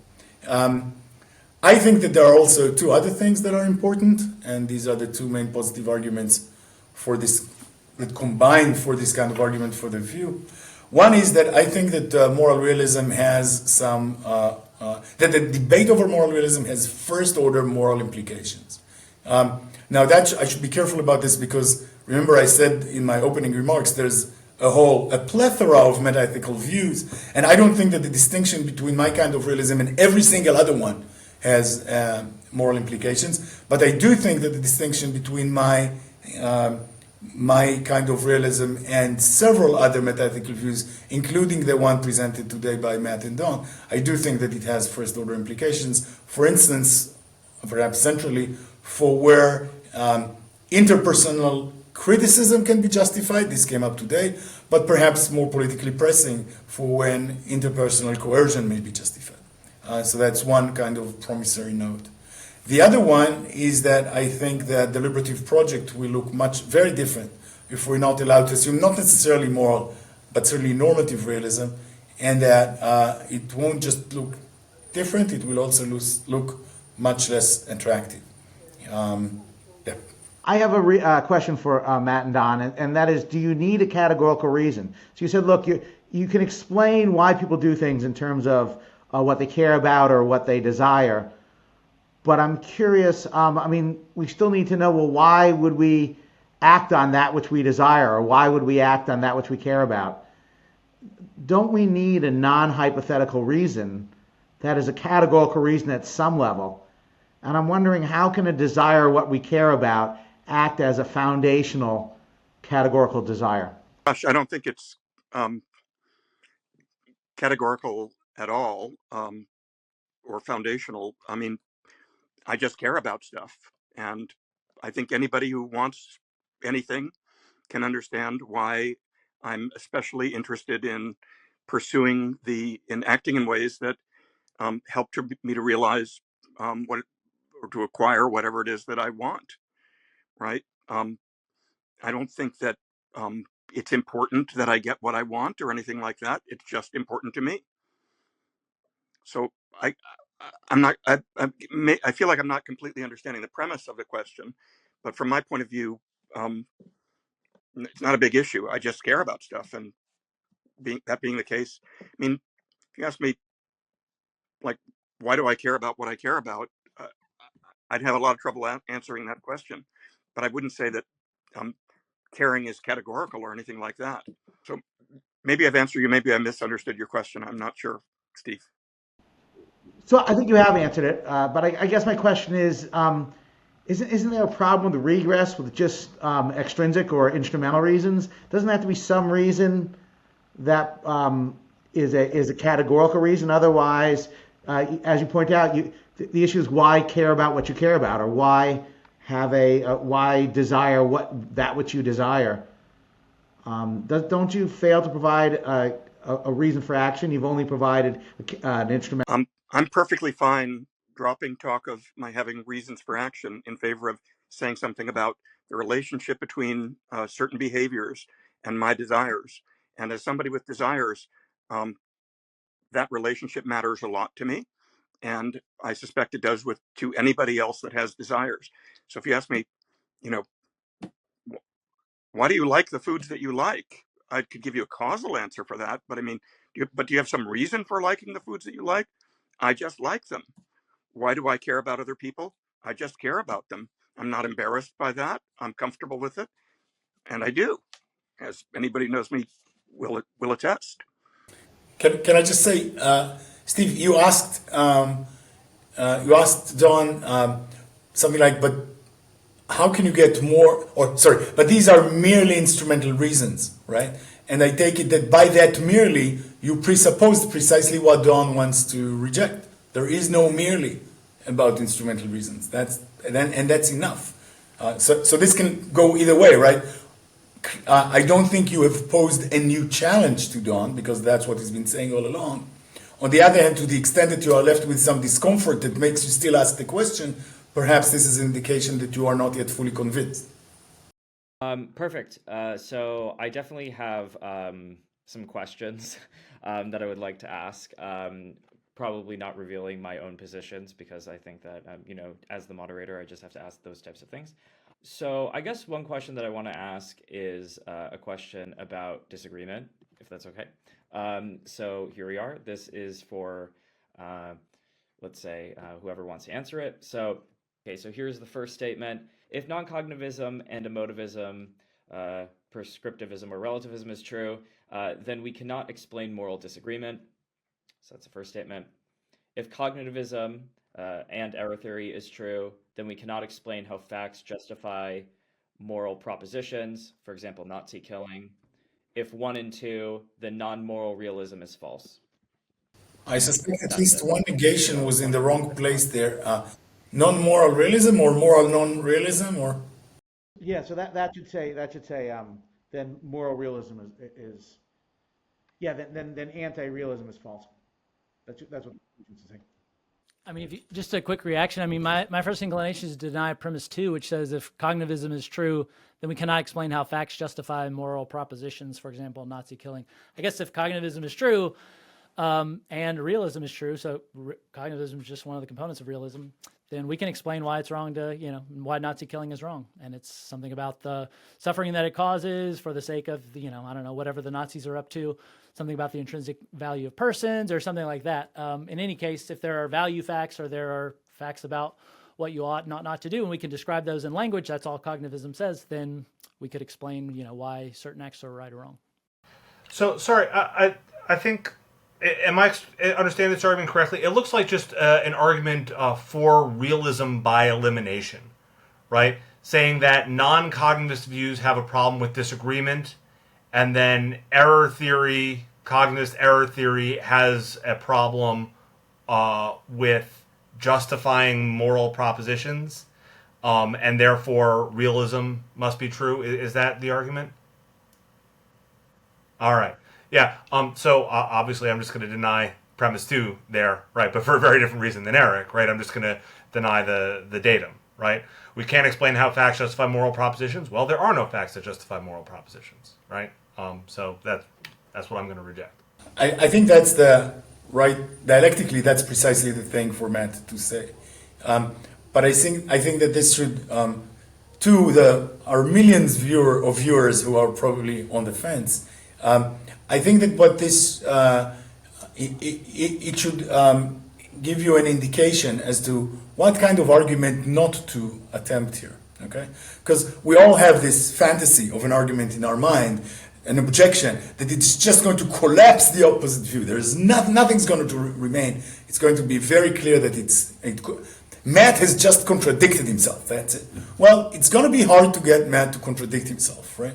I think that there are also two other things that are important, and these are the two main positive arguments for this, that combine for this kind of argument for the view. One is that I think that moral realism has some, that the debate over moral realism has first-order moral implications. Now, I should be careful about this because, remember I said in my opening remarks, there's a plethora of metaethical views, and I don't think that the distinction between my kind of realism and every single other one has moral implications. But I do think that the distinction between my kind of realism and several other metaethical views, including the one presented today by Matt and Don, I do think that it has first-order implications. For instance, perhaps centrally, for where interpersonal criticism can be justified, this came up today, but perhaps more politically pressing for when interpersonal coercion may be justified. So that's one kind of promissory note. The other one is that I think that the deliberative project will look very different if we're not allowed to assume not necessarily moral, but certainly normative realism, and that it won't just look different, it will also look much less attractive. I have a question for Matt and Don, and that is, do you need a categorical reason? So you said, look, you can explain why people do things in terms of what they care about or what they desire, but I'm curious, we still need to know, why would we act on that which we desire, or why would we act on that which we care about? Don't we need a non-hypothetical reason that is a categorical reason at some level. And I'm wondering, how can a desire what we care about act as a foundational categorical desire? Gosh, I don't think it's categorical at all, or foundational. I mean, I just care about stuff. And I think anybody who wants anything can understand why I'm especially interested in in acting in ways that help me to realize what, or to acquire whatever it is that I want, right? I don't think that it's important that I get what I want or anything like that. It's just important to me. So I'm not. I feel like I'm not completely understanding the premise of the question, but from my point of view, it's not a big issue. I just care about stuff, and being the case, I mean, if you ask me, like, why do I care about what I care about? I'd have a lot of trouble answering that question, but I wouldn't say that caring is categorical or anything like that. So maybe I've answered you. Maybe I misunderstood your question. I'm not sure, Steve. So I think you have answered it, but I guess my question is, isn't there a problem with regress with just extrinsic or instrumental reasons? Doesn't there have to be some reason that is a categorical reason? Otherwise, as you point out, the issue is why care about what you care about, or why have why desire that which you desire. Don't you fail to provide a reason for action? You've only provided an instrument. I'm perfectly fine dropping talk of my having reasons for action in favor of saying something about the relationship between certain behaviors and my desires. And as somebody with desires, that relationship matters a lot to me. And I suspect it does to anybody else that has desires. So if you ask me, you know, why do you like the foods that you like? I could give you a causal answer for that. But I mean, do you have some reason for liking the foods that you like? I just like them. Why do I care about other people? I just care about them. I'm not embarrassed by that. I'm comfortable with it. And I do, as anybody who knows me will attest. Can I just say, Steve, you asked Don something like, but how can you get more, or sorry, but these are merely instrumental reasons, right? And I take it that by that merely, you presupposed precisely what Don wants to reject. There is no merely about instrumental reasons. That's enough. So this can go either way, right? I don't think you have posed a new challenge to Don, because that's what he's been saying all along. On the other hand, to the extent that you are left with some discomfort that makes you still ask the question, perhaps this is an indication that you are not yet fully convinced. Perfect. So I definitely have some questions that I would like to ask. Probably not revealing my own positions, because I think that, as the moderator, I just have to ask those types of things. So I guess one question that I want to ask is a question about disagreement, if that's okay. So here we are. This is for, let's say, whoever wants to answer it. So here's the first statement. If non-cognitivism and emotivism, prescriptivism or relativism is true, then we cannot explain moral disagreement. So that's the first statement. If cognitivism and error theory is true, then we cannot explain how facts justify moral propositions, for example, Nazi killing. If 1 and 2, then non-moral realism is false. I suspect at least one negation was in the wrong place there. Non-moral realism or moral non-realism, or? Yeah, so that should say then moral realism is then anti-realism is false. That's what you should say. I mean, just a quick reaction. I mean, my first inclination is to deny premise 2, which says if cognitivism is true, then we cannot explain how facts justify moral propositions, for example, Nazi killing. I guess if cognitivism is true and realism is true, so cognitivism is just one of the components of realism, then we can explain why it's wrong why Nazi killing is wrong. And it's something about the suffering that it causes for the sake of, I don't know, whatever the Nazis are up to, something about the intrinsic value of persons or something like that. In any case, if there are value facts or there are facts about what you ought not to do, and we can describe those in language, that's all cognitivism says, then we could explain, why certain acts are right or wrong. So, sorry, I think Am I understanding this argument correctly? It looks like just an argument for realism by elimination, right? Saying that non-cognitivist views have a problem with disagreement, and then cognitivist error theory has a problem with justifying moral propositions, and therefore realism must be true. Is that the argument? All right. Yeah. So obviously, I'm just going to deny premise two there, right? But for a very different reason than Eric, right? I'm just going to deny the datum, right? We can't explain how facts justify moral propositions. Well, there are no facts that justify moral propositions, right? So that's what I'm going to reject. I think that's the right dialectically. That's precisely the thing for Matt to say. But I think that this should to our millions of viewers who are probably on the fence. I think that what this it should give you an indication as to what kind of argument not to attempt here. Okay, because we all have this fantasy of an argument in our mind, an objection that it's just going to collapse the opposite view. There's nothing's going to remain. It's going to be very clear that Matt has just contradicted himself. That's it. Well, it's going to be hard to get Matt to contradict himself, right?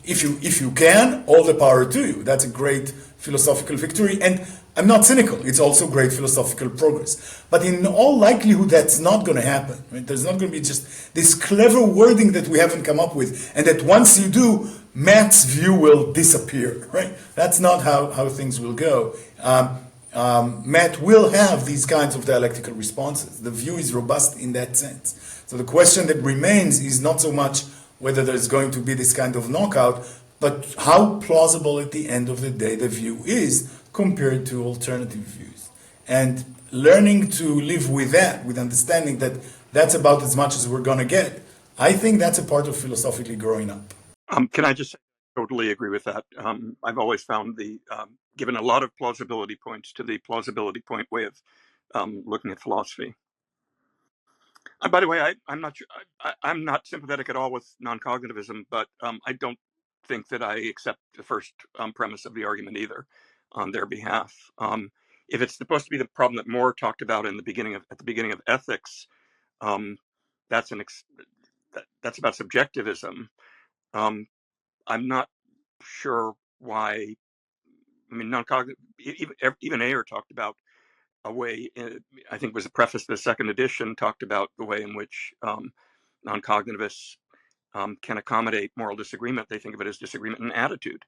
If you can, all the power to you. That's a great philosophical victory, and I'm not cynical. It's also great philosophical progress. But in all likelihood, that's not going to happen. Right? There's not going to be just this clever wording that we haven't come up with, and that once you do, Matt's view will disappear. Right? That's not how things will go. Matt will have these kinds of dialectical responses. The view is robust in that sense. So the question that remains is not so much whether there's going to be this kind of knockout, but how plausible at the end of the day the view is compared to alternative views. And learning to live with that, with understanding that that's about as much as we're going to get, I think that's a part of philosophically growing up. Can I just say, I totally agree with that. I've always found given a lot of plausibility points to the plausibility point way of looking at philosophy. By the way, I'm not sure, I'm not sympathetic at all with non-cognitivism, but I don't think that I accept the first premise of the argument either on their behalf. If it's supposed to be the problem that Moore talked about at the beginning of ethics, that's that's about subjectivism. I'm not sure why. I mean, non-cognitive. Even Ayer talked about a way. I think it was a preface to the second edition talked about the way in which non-cognitivists can accommodate moral disagreement. They think of it as disagreement in attitude,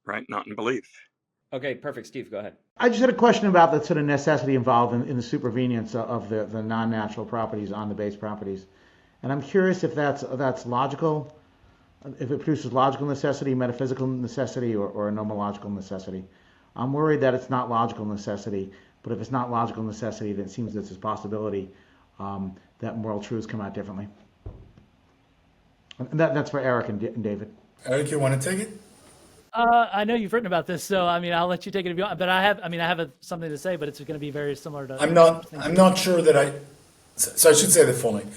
right? Not in belief. Okay, perfect. Steve, go ahead. I just had a question about the sort of necessity involved in the supervenience of the non-natural properties on the base properties. And I'm curious if that's logical, if it produces logical necessity, metaphysical necessity, or a nomological necessity. I'm worried that it's not logical necessity, but if it's not logical necessity, then it seems there's this possibility that moral truths come out differently. And that's for Eric and David. Eric, you want to take it? I know you've written about this, so I mean, I'll let you take it if you want. But I have something to say, but it's going to be very similar to. I'm not sure that So I should say the following.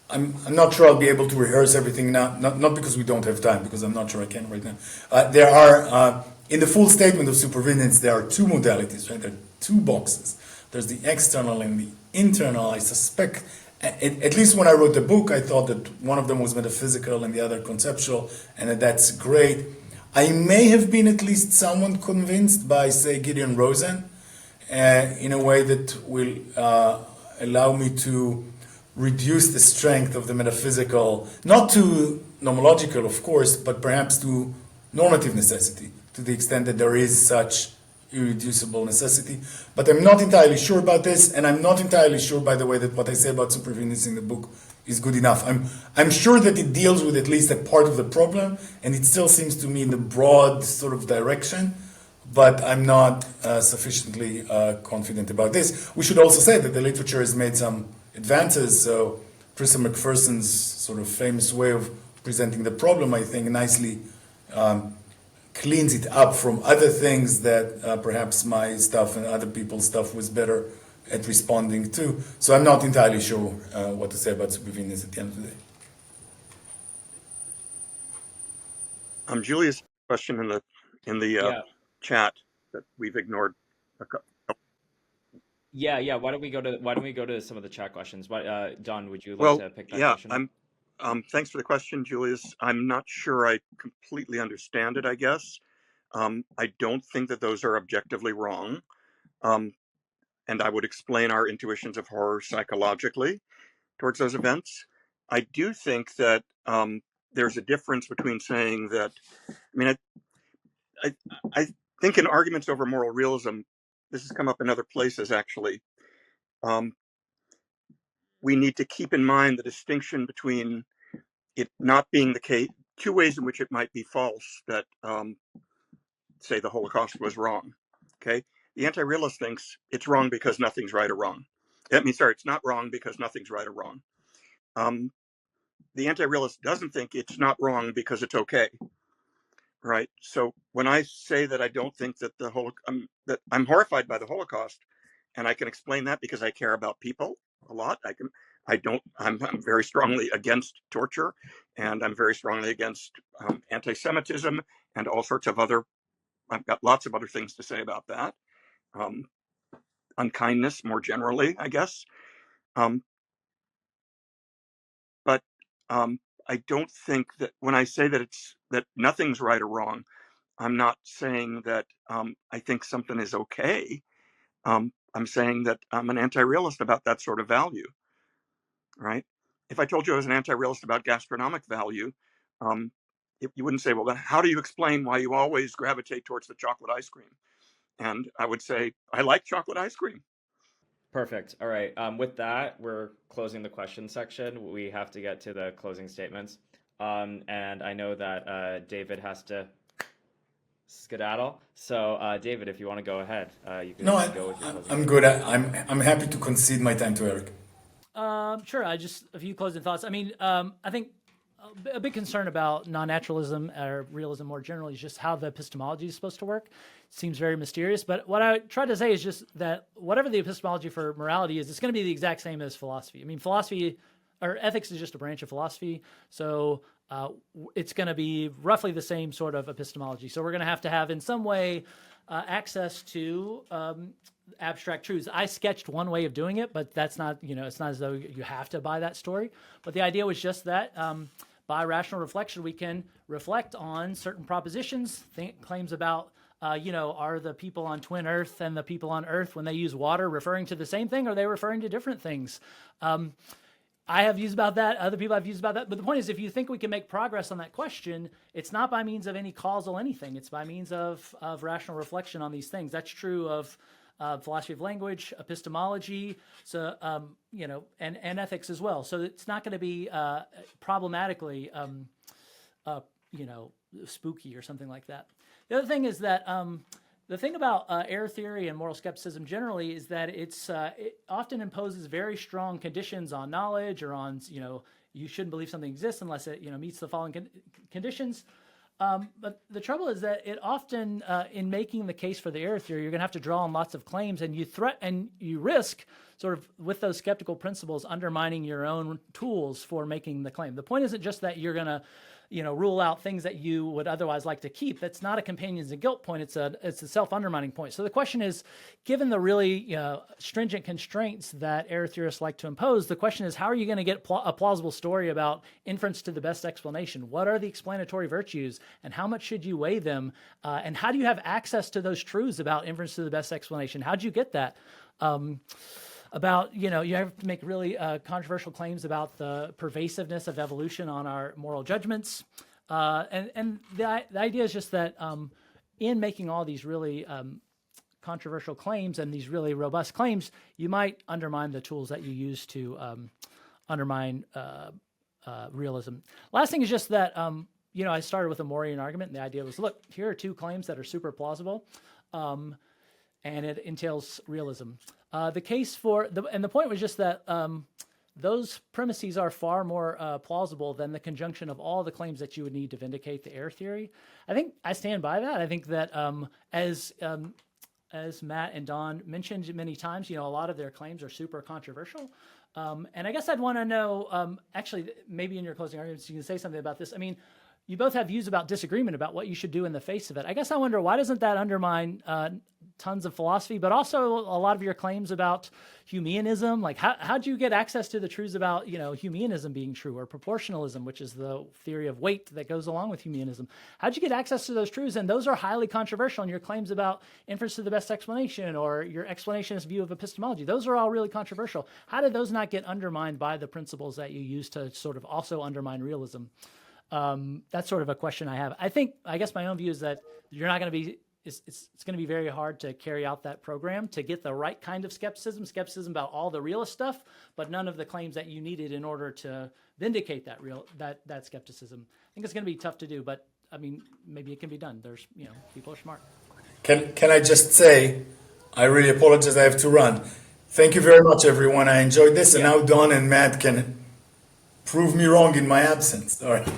I'm not sure I'll be able to rehearse everything now. Not because we don't have time, because I'm not sure I can right now. There are in the full statement of supervenience, there are two modalities, right? There are two boxes. There's the external and the internal. I suspect, at least when I wrote the book, I thought that one of them was metaphysical and the other conceptual, and that's great. I may have been at least somewhat convinced by, say, Gideon Rosen, in a way that will allow me to reduce the strength of the metaphysical, not to nomological, of course, but perhaps to normative necessity, to the extent that there is such irreducible necessity. But I'm not entirely sure about this, and I'm not entirely sure, by the way, that what I say about supervenience in the book is good enough. I'm sure that it deals with at least a part of the problem, and it still seems to me in the broad sort of direction, but I'm not sufficiently confident about this. We should also say that the literature has made some advances, so Professor McPherson's sort of famous way of presenting the problem, I think, nicely cleans it up from other things that perhaps my stuff and other people's stuff was better at responding to. So I'm not entirely sure what to say about supervenience at the end of the day. Julia's question in the chat that we've ignored. Yeah. Why don't we go to some of the chat questions? Don, would you like Well, to pick that yeah, question up? thanks for the question, Julius. I'm not sure I completely understand it, I guess. I don't think that those are objectively wrong. And I would explain our intuitions of horror psychologically towards those events. I do think that there's a difference between saying that, I mean, I think in arguments over moral realism, this has come up in other places actually. We need to keep in mind the distinction between it not being the case, two ways in which it might be false that, say, the Holocaust was wrong. Okay, the anti-realist thinks it's wrong because nothing's right or wrong. It's not wrong because nothing's right or wrong. The anti-realist doesn't think it's not wrong because it's okay. Right. So when I say that I don't think that that I'm horrified by the Holocaust, and I can explain that because I care about people a lot. I'm very strongly against torture, and I'm very strongly against anti-Semitism and all sorts of other. I've got lots of other things to say about that. Unkindness more generally, I guess. But I don't think that when I say that nothing's right or wrong, I'm not saying that I think something is okay. I'm saying that I'm an anti-realist about that sort of value, right? If I told you I was an anti-realist about gastronomic value, you wouldn't say, well, then how do you explain why you always gravitate towards the chocolate ice cream? And I would say, I like chocolate ice cream. Perfect. All right. With that, we're closing the question section. We have to get to the closing statements. And I know that David has to skedaddle. So, David, if you want to go ahead, you can No, go with your closing I'm statement. good. I'm happy to concede my time to Eric. Sure. Just a few closing thoughts. I mean, I think a big concern about non-naturalism or realism more generally is just how the epistemology is supposed to work. It seems very mysterious, but what I try to say is just that whatever the epistemology for morality is, it's going to be the exact same as philosophy. I mean, philosophy or ethics is just a branch of philosophy, so it's going to be roughly the same sort of epistemology. So we're going to have in some way access to abstract truths. I sketched one way of doing it, but that's not, it's not as though you have to buy that story. But the idea was just that by rational reflection, we can reflect on certain propositions, claims about, are the people on Twin Earth and the people on Earth, when they use water, referring to the same thing, or are they referring to different things? I have views about that. Other people have views about that. But the point is, if you think we can make progress on that question, it's not by means of any causal anything. It's by means of rational reflection on these things. That's true of philosophy of language, epistemology, so and ethics as well. So it's not going to be problematically, spooky or something like that. The other thing is that the thing about error theory and moral skepticism generally is that it often imposes very strong conditions on knowledge, or on you shouldn't believe something exists unless it meets the following conditions. But the trouble is that it often, in making the case for the error theory, you're going to have to draw on lots of claims, and you risk sort of with those skeptical principles undermining your own tools for making the claim. The point isn't just that you're going to rule out things that you would otherwise like to keep. That's not a companions in guilt point. It's a self-undermining point. So the question is, given the really stringent constraints that error theorists like to impose, the question is, how are you going to get a plausible story about inference to the best explanation? What are the explanatory virtues, and how much should you weigh them? And how do you have access to those truths about inference to the best explanation? How do you get that? About, you have to make really controversial claims about the pervasiveness of evolution on our moral judgments. And the idea is just that in making all these really controversial claims and these really robust claims, you might undermine the tools that you use to undermine realism. Last thing is just that, I started with a Moorean argument, and the idea was, look, here are two claims that are super plausible, and it entails realism. The case for the point was just that those premises are far more plausible than the conjunction of all the claims that you would need to vindicate the error theory. I think I stand by that. I think that as Matt and Don mentioned many times, a lot of their claims are super controversial. And I guess I'd want to know, actually, maybe in your closing arguments, you can say something about this. I mean, you both have views about disagreement about what you should do in the face of it. I guess I wonder, why doesn't that undermine tons of philosophy, but also a lot of your claims about Humeanism? Like, how'd you get access to the truths about, Humeanism being true, or proportionalism, which is the theory of weight that goes along with Humeanism? How'd you get access to those truths? And those are highly controversial. And your claims about inference to the best explanation, or your explanationist view of epistemology, those are all really controversial. How did those not get undermined by the principles that you use to sort of also undermine realism? That's sort of a question I have. I guess my own view is that you're not going to be, it's going to be very hard to carry out that program to get the right kind of skepticism about all the realist stuff, but none of the claims that you needed in order to vindicate that skepticism. I think it's going to be tough to do, but I mean, maybe it can be done. There's, people are smart. Can I just say, I really apologize, I have to run. Thank you very much, everyone. I enjoyed this, and now Don and Matt can prove me wrong in my absence. All right.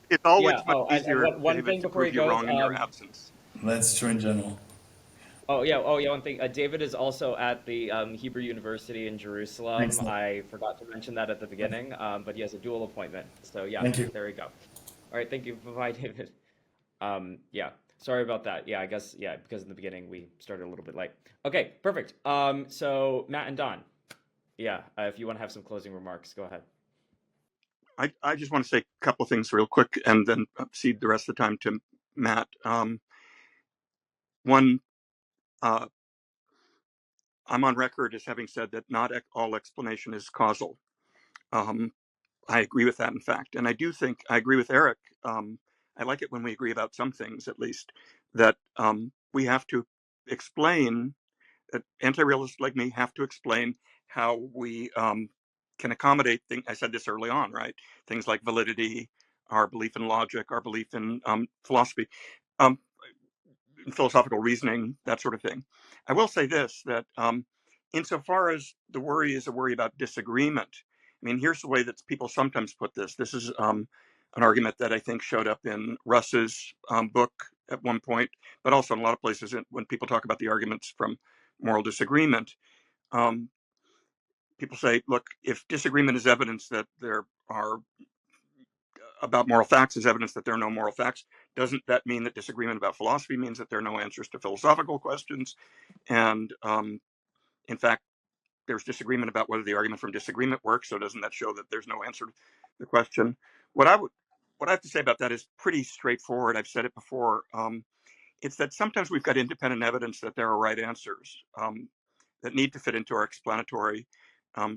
It's always Yeah. much easier, One David, thing to before prove you you go, wrong in your absence. That's true in general. One thing. David is also at the Hebrew University in Jerusalem. Excellent. I forgot to mention that at the beginning, but he has a dual appointment. So yeah, Thank you. there we go. All right, thank you. Bye, David. Sorry about that. Yeah, I guess, because in the beginning we started a little bit late. Okay, perfect. So Matt and Don, if you want to have some closing remarks, go ahead. I just want to say a couple of things real quick and then cede the rest of the time to Matt. One, I'm on record as having said that not all explanation is causal. I agree with that, in fact. And I do think I agree with Eric. I like it when we agree about some things, at least, that we have to explain, that anti-realists like me have to explain how we can accommodate things. I said this early on, right? Things like validity, our belief in logic, our belief in philosophy, philosophical reasoning, that sort of thing. I will say this, that insofar as the worry is a worry about disagreement, I mean, here's the way that people sometimes put this. This is an argument that I think showed up in Russ's book at one point, but also in a lot of places when people talk about the arguments from moral disagreement. People say, look, if disagreement is evidence that there are about moral facts is evidence that there are no moral facts, doesn't that mean that disagreement about philosophy means that there are no answers to philosophical questions? And in fact, there's disagreement about whether the argument from disagreement works. So doesn't that show that there's no answer to the question? What I have to say about that is pretty straightforward. I've said it before. It's that sometimes we've got independent evidence that there are right answers that need to fit into our explanatory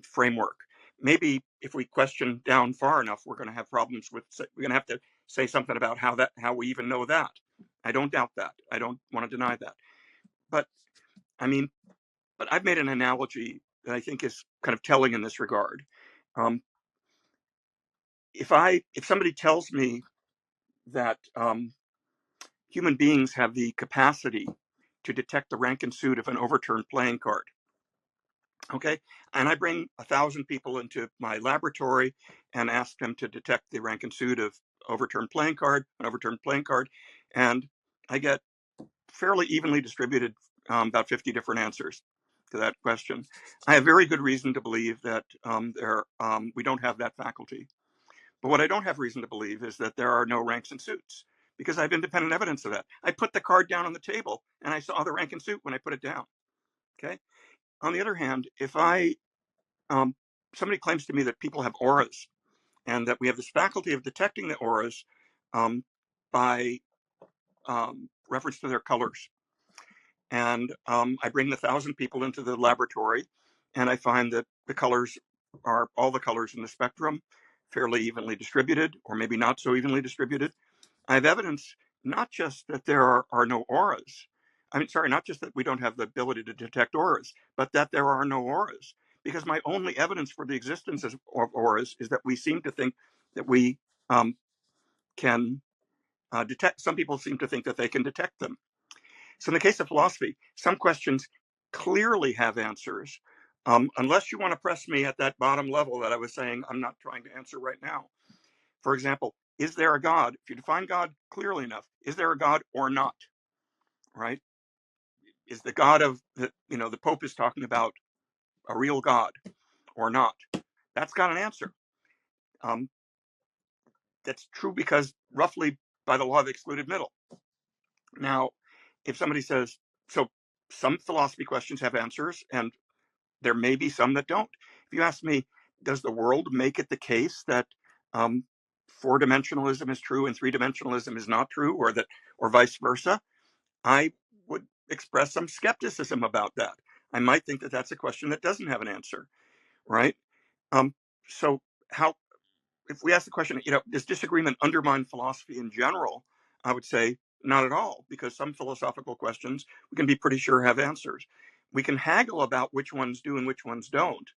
framework. Maybe if we question down far enough, we're going to have problems with. We're going to have to say something about how we even know that. I don't doubt that. I don't want to deny that. But I mean, but I've made an analogy that I think is kind of telling in this regard. If somebody tells me that human beings have the capacity to detect the rank and suit of an overturned playing card, okay, and I bring 1,000 people into my laboratory and ask them to detect the rank and suit of an overturned playing card, and I get fairly evenly distributed, about 50 different answers to that question. I have very good reason to believe that we don't have that faculty. But what I don't have reason to believe is that there are no ranks and suits, because I have independent evidence of that. I put the card down on the table and I saw the rank and suit when I put it down. Okay. On the other hand, if somebody claims to me that people have auras and that we have this faculty of detecting the auras by reference to their colors, and I bring the 1,000 people into the laboratory and I find that the colors are all the colors in the spectrum, fairly evenly distributed, or maybe not so evenly distributed. I have evidence not just that there are no auras. Not just that we don't have the ability to detect auras, but that there are no auras. Because my only evidence for the existence of auras is that we seem to think that we can detect. Some people seem to think that they can detect them. So in the case of philosophy, some questions clearly have answers, unless you want to press me at that bottom level that I was saying I'm not trying to answer right now. For example, is there a God? If you define God clearly enough, is there a God or not? Right? Is the God of the Pope is talking about a real God or not? That's got an answer. that's true because roughly by the law of the excluded middle. Now, if somebody says, so some philosophy questions have answers, and there may be some that don't. If you ask me, does the world make it the case that four-dimensionalism is true and three-dimensionalism is not true, or vice versa? I would express some skepticism about that. I might think that that's a question that doesn't have an answer, right? So how, if we ask the question, does disagreement undermine philosophy in general? I would say not at all, because some philosophical questions we can be pretty sure have answers. We can haggle about which ones do and which ones don't,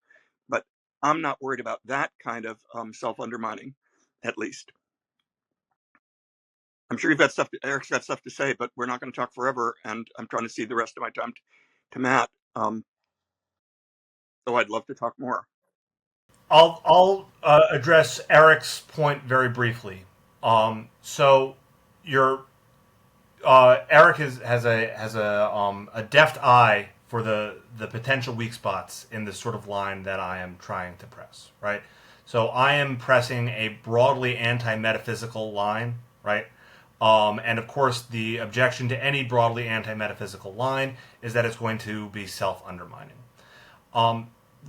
but I'm not worried about that kind of self-undermining, at least. I'm sure Eric's got stuff to say, but we're not going to talk forever, and I'm trying to cede the rest of my time to Matt. Though I'd love to talk more. I'll address Eric's point very briefly. So your Eric has a deft eye for the potential weak spots in this sort of line that I am trying to press, right? So I am pressing a broadly anti-metaphysical line, right? And of course, the objection to any broadly anti-metaphysical line is that it's going to be self-undermining.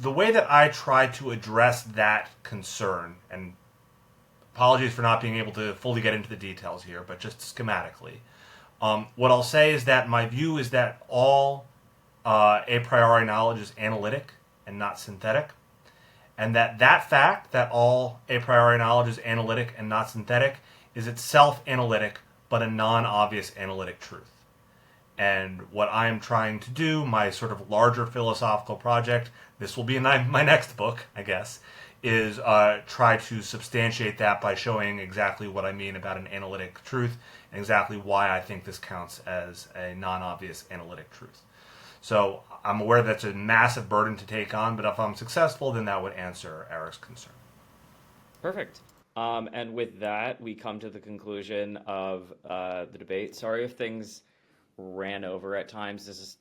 The way that I try to address that concern, and apologies for not being able to fully get into the details here, but just schematically, what I'll say is that my view is that all a priori knowledge is analytic and not synthetic, and that fact that all a priori knowledge is analytic and not synthetic is itself analytic, but a non-obvious analytic truth. And what I am trying to do, my sort of larger philosophical project, this will be in my next book, I guess, is try to substantiate that by showing exactly what I mean about an analytic truth and exactly why I think this counts as a non-obvious analytic truth. So I'm aware that's a massive burden to take on, but if I'm successful, then that would answer Eric's concern. Perfect. And with that, we come to the conclusion of the debate. Sorry if things ran over at times. This is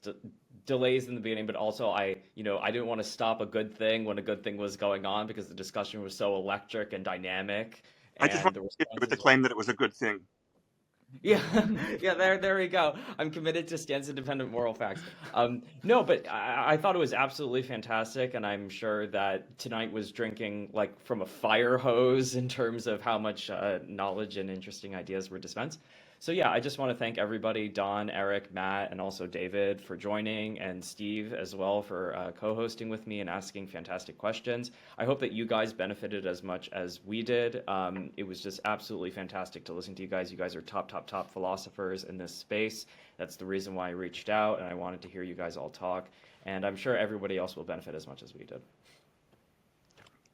delays in the beginning, but also I didn't want to stop a good thing when a good thing was going on because the discussion was so electric and dynamic. I just want to hit you with the claim that it was a good thing. Yeah, yeah. There we go. I'm committed to stance independent moral facts. No, but I thought it was absolutely fantastic, and I'm sure that tonight was drinking like from a fire hose in terms of how much knowledge and interesting ideas were dispensed. So yeah, I just want to thank everybody, Don, Eric, Matt, and also David for joining, and Steve as well for co-hosting with me and asking fantastic questions. I hope that you guys benefited as much as we did. It was just absolutely fantastic to listen to you guys. You guys are top philosophers in this space. That's the reason why I reached out, and I wanted to hear you guys all talk. And I'm sure everybody else will benefit as much as we did.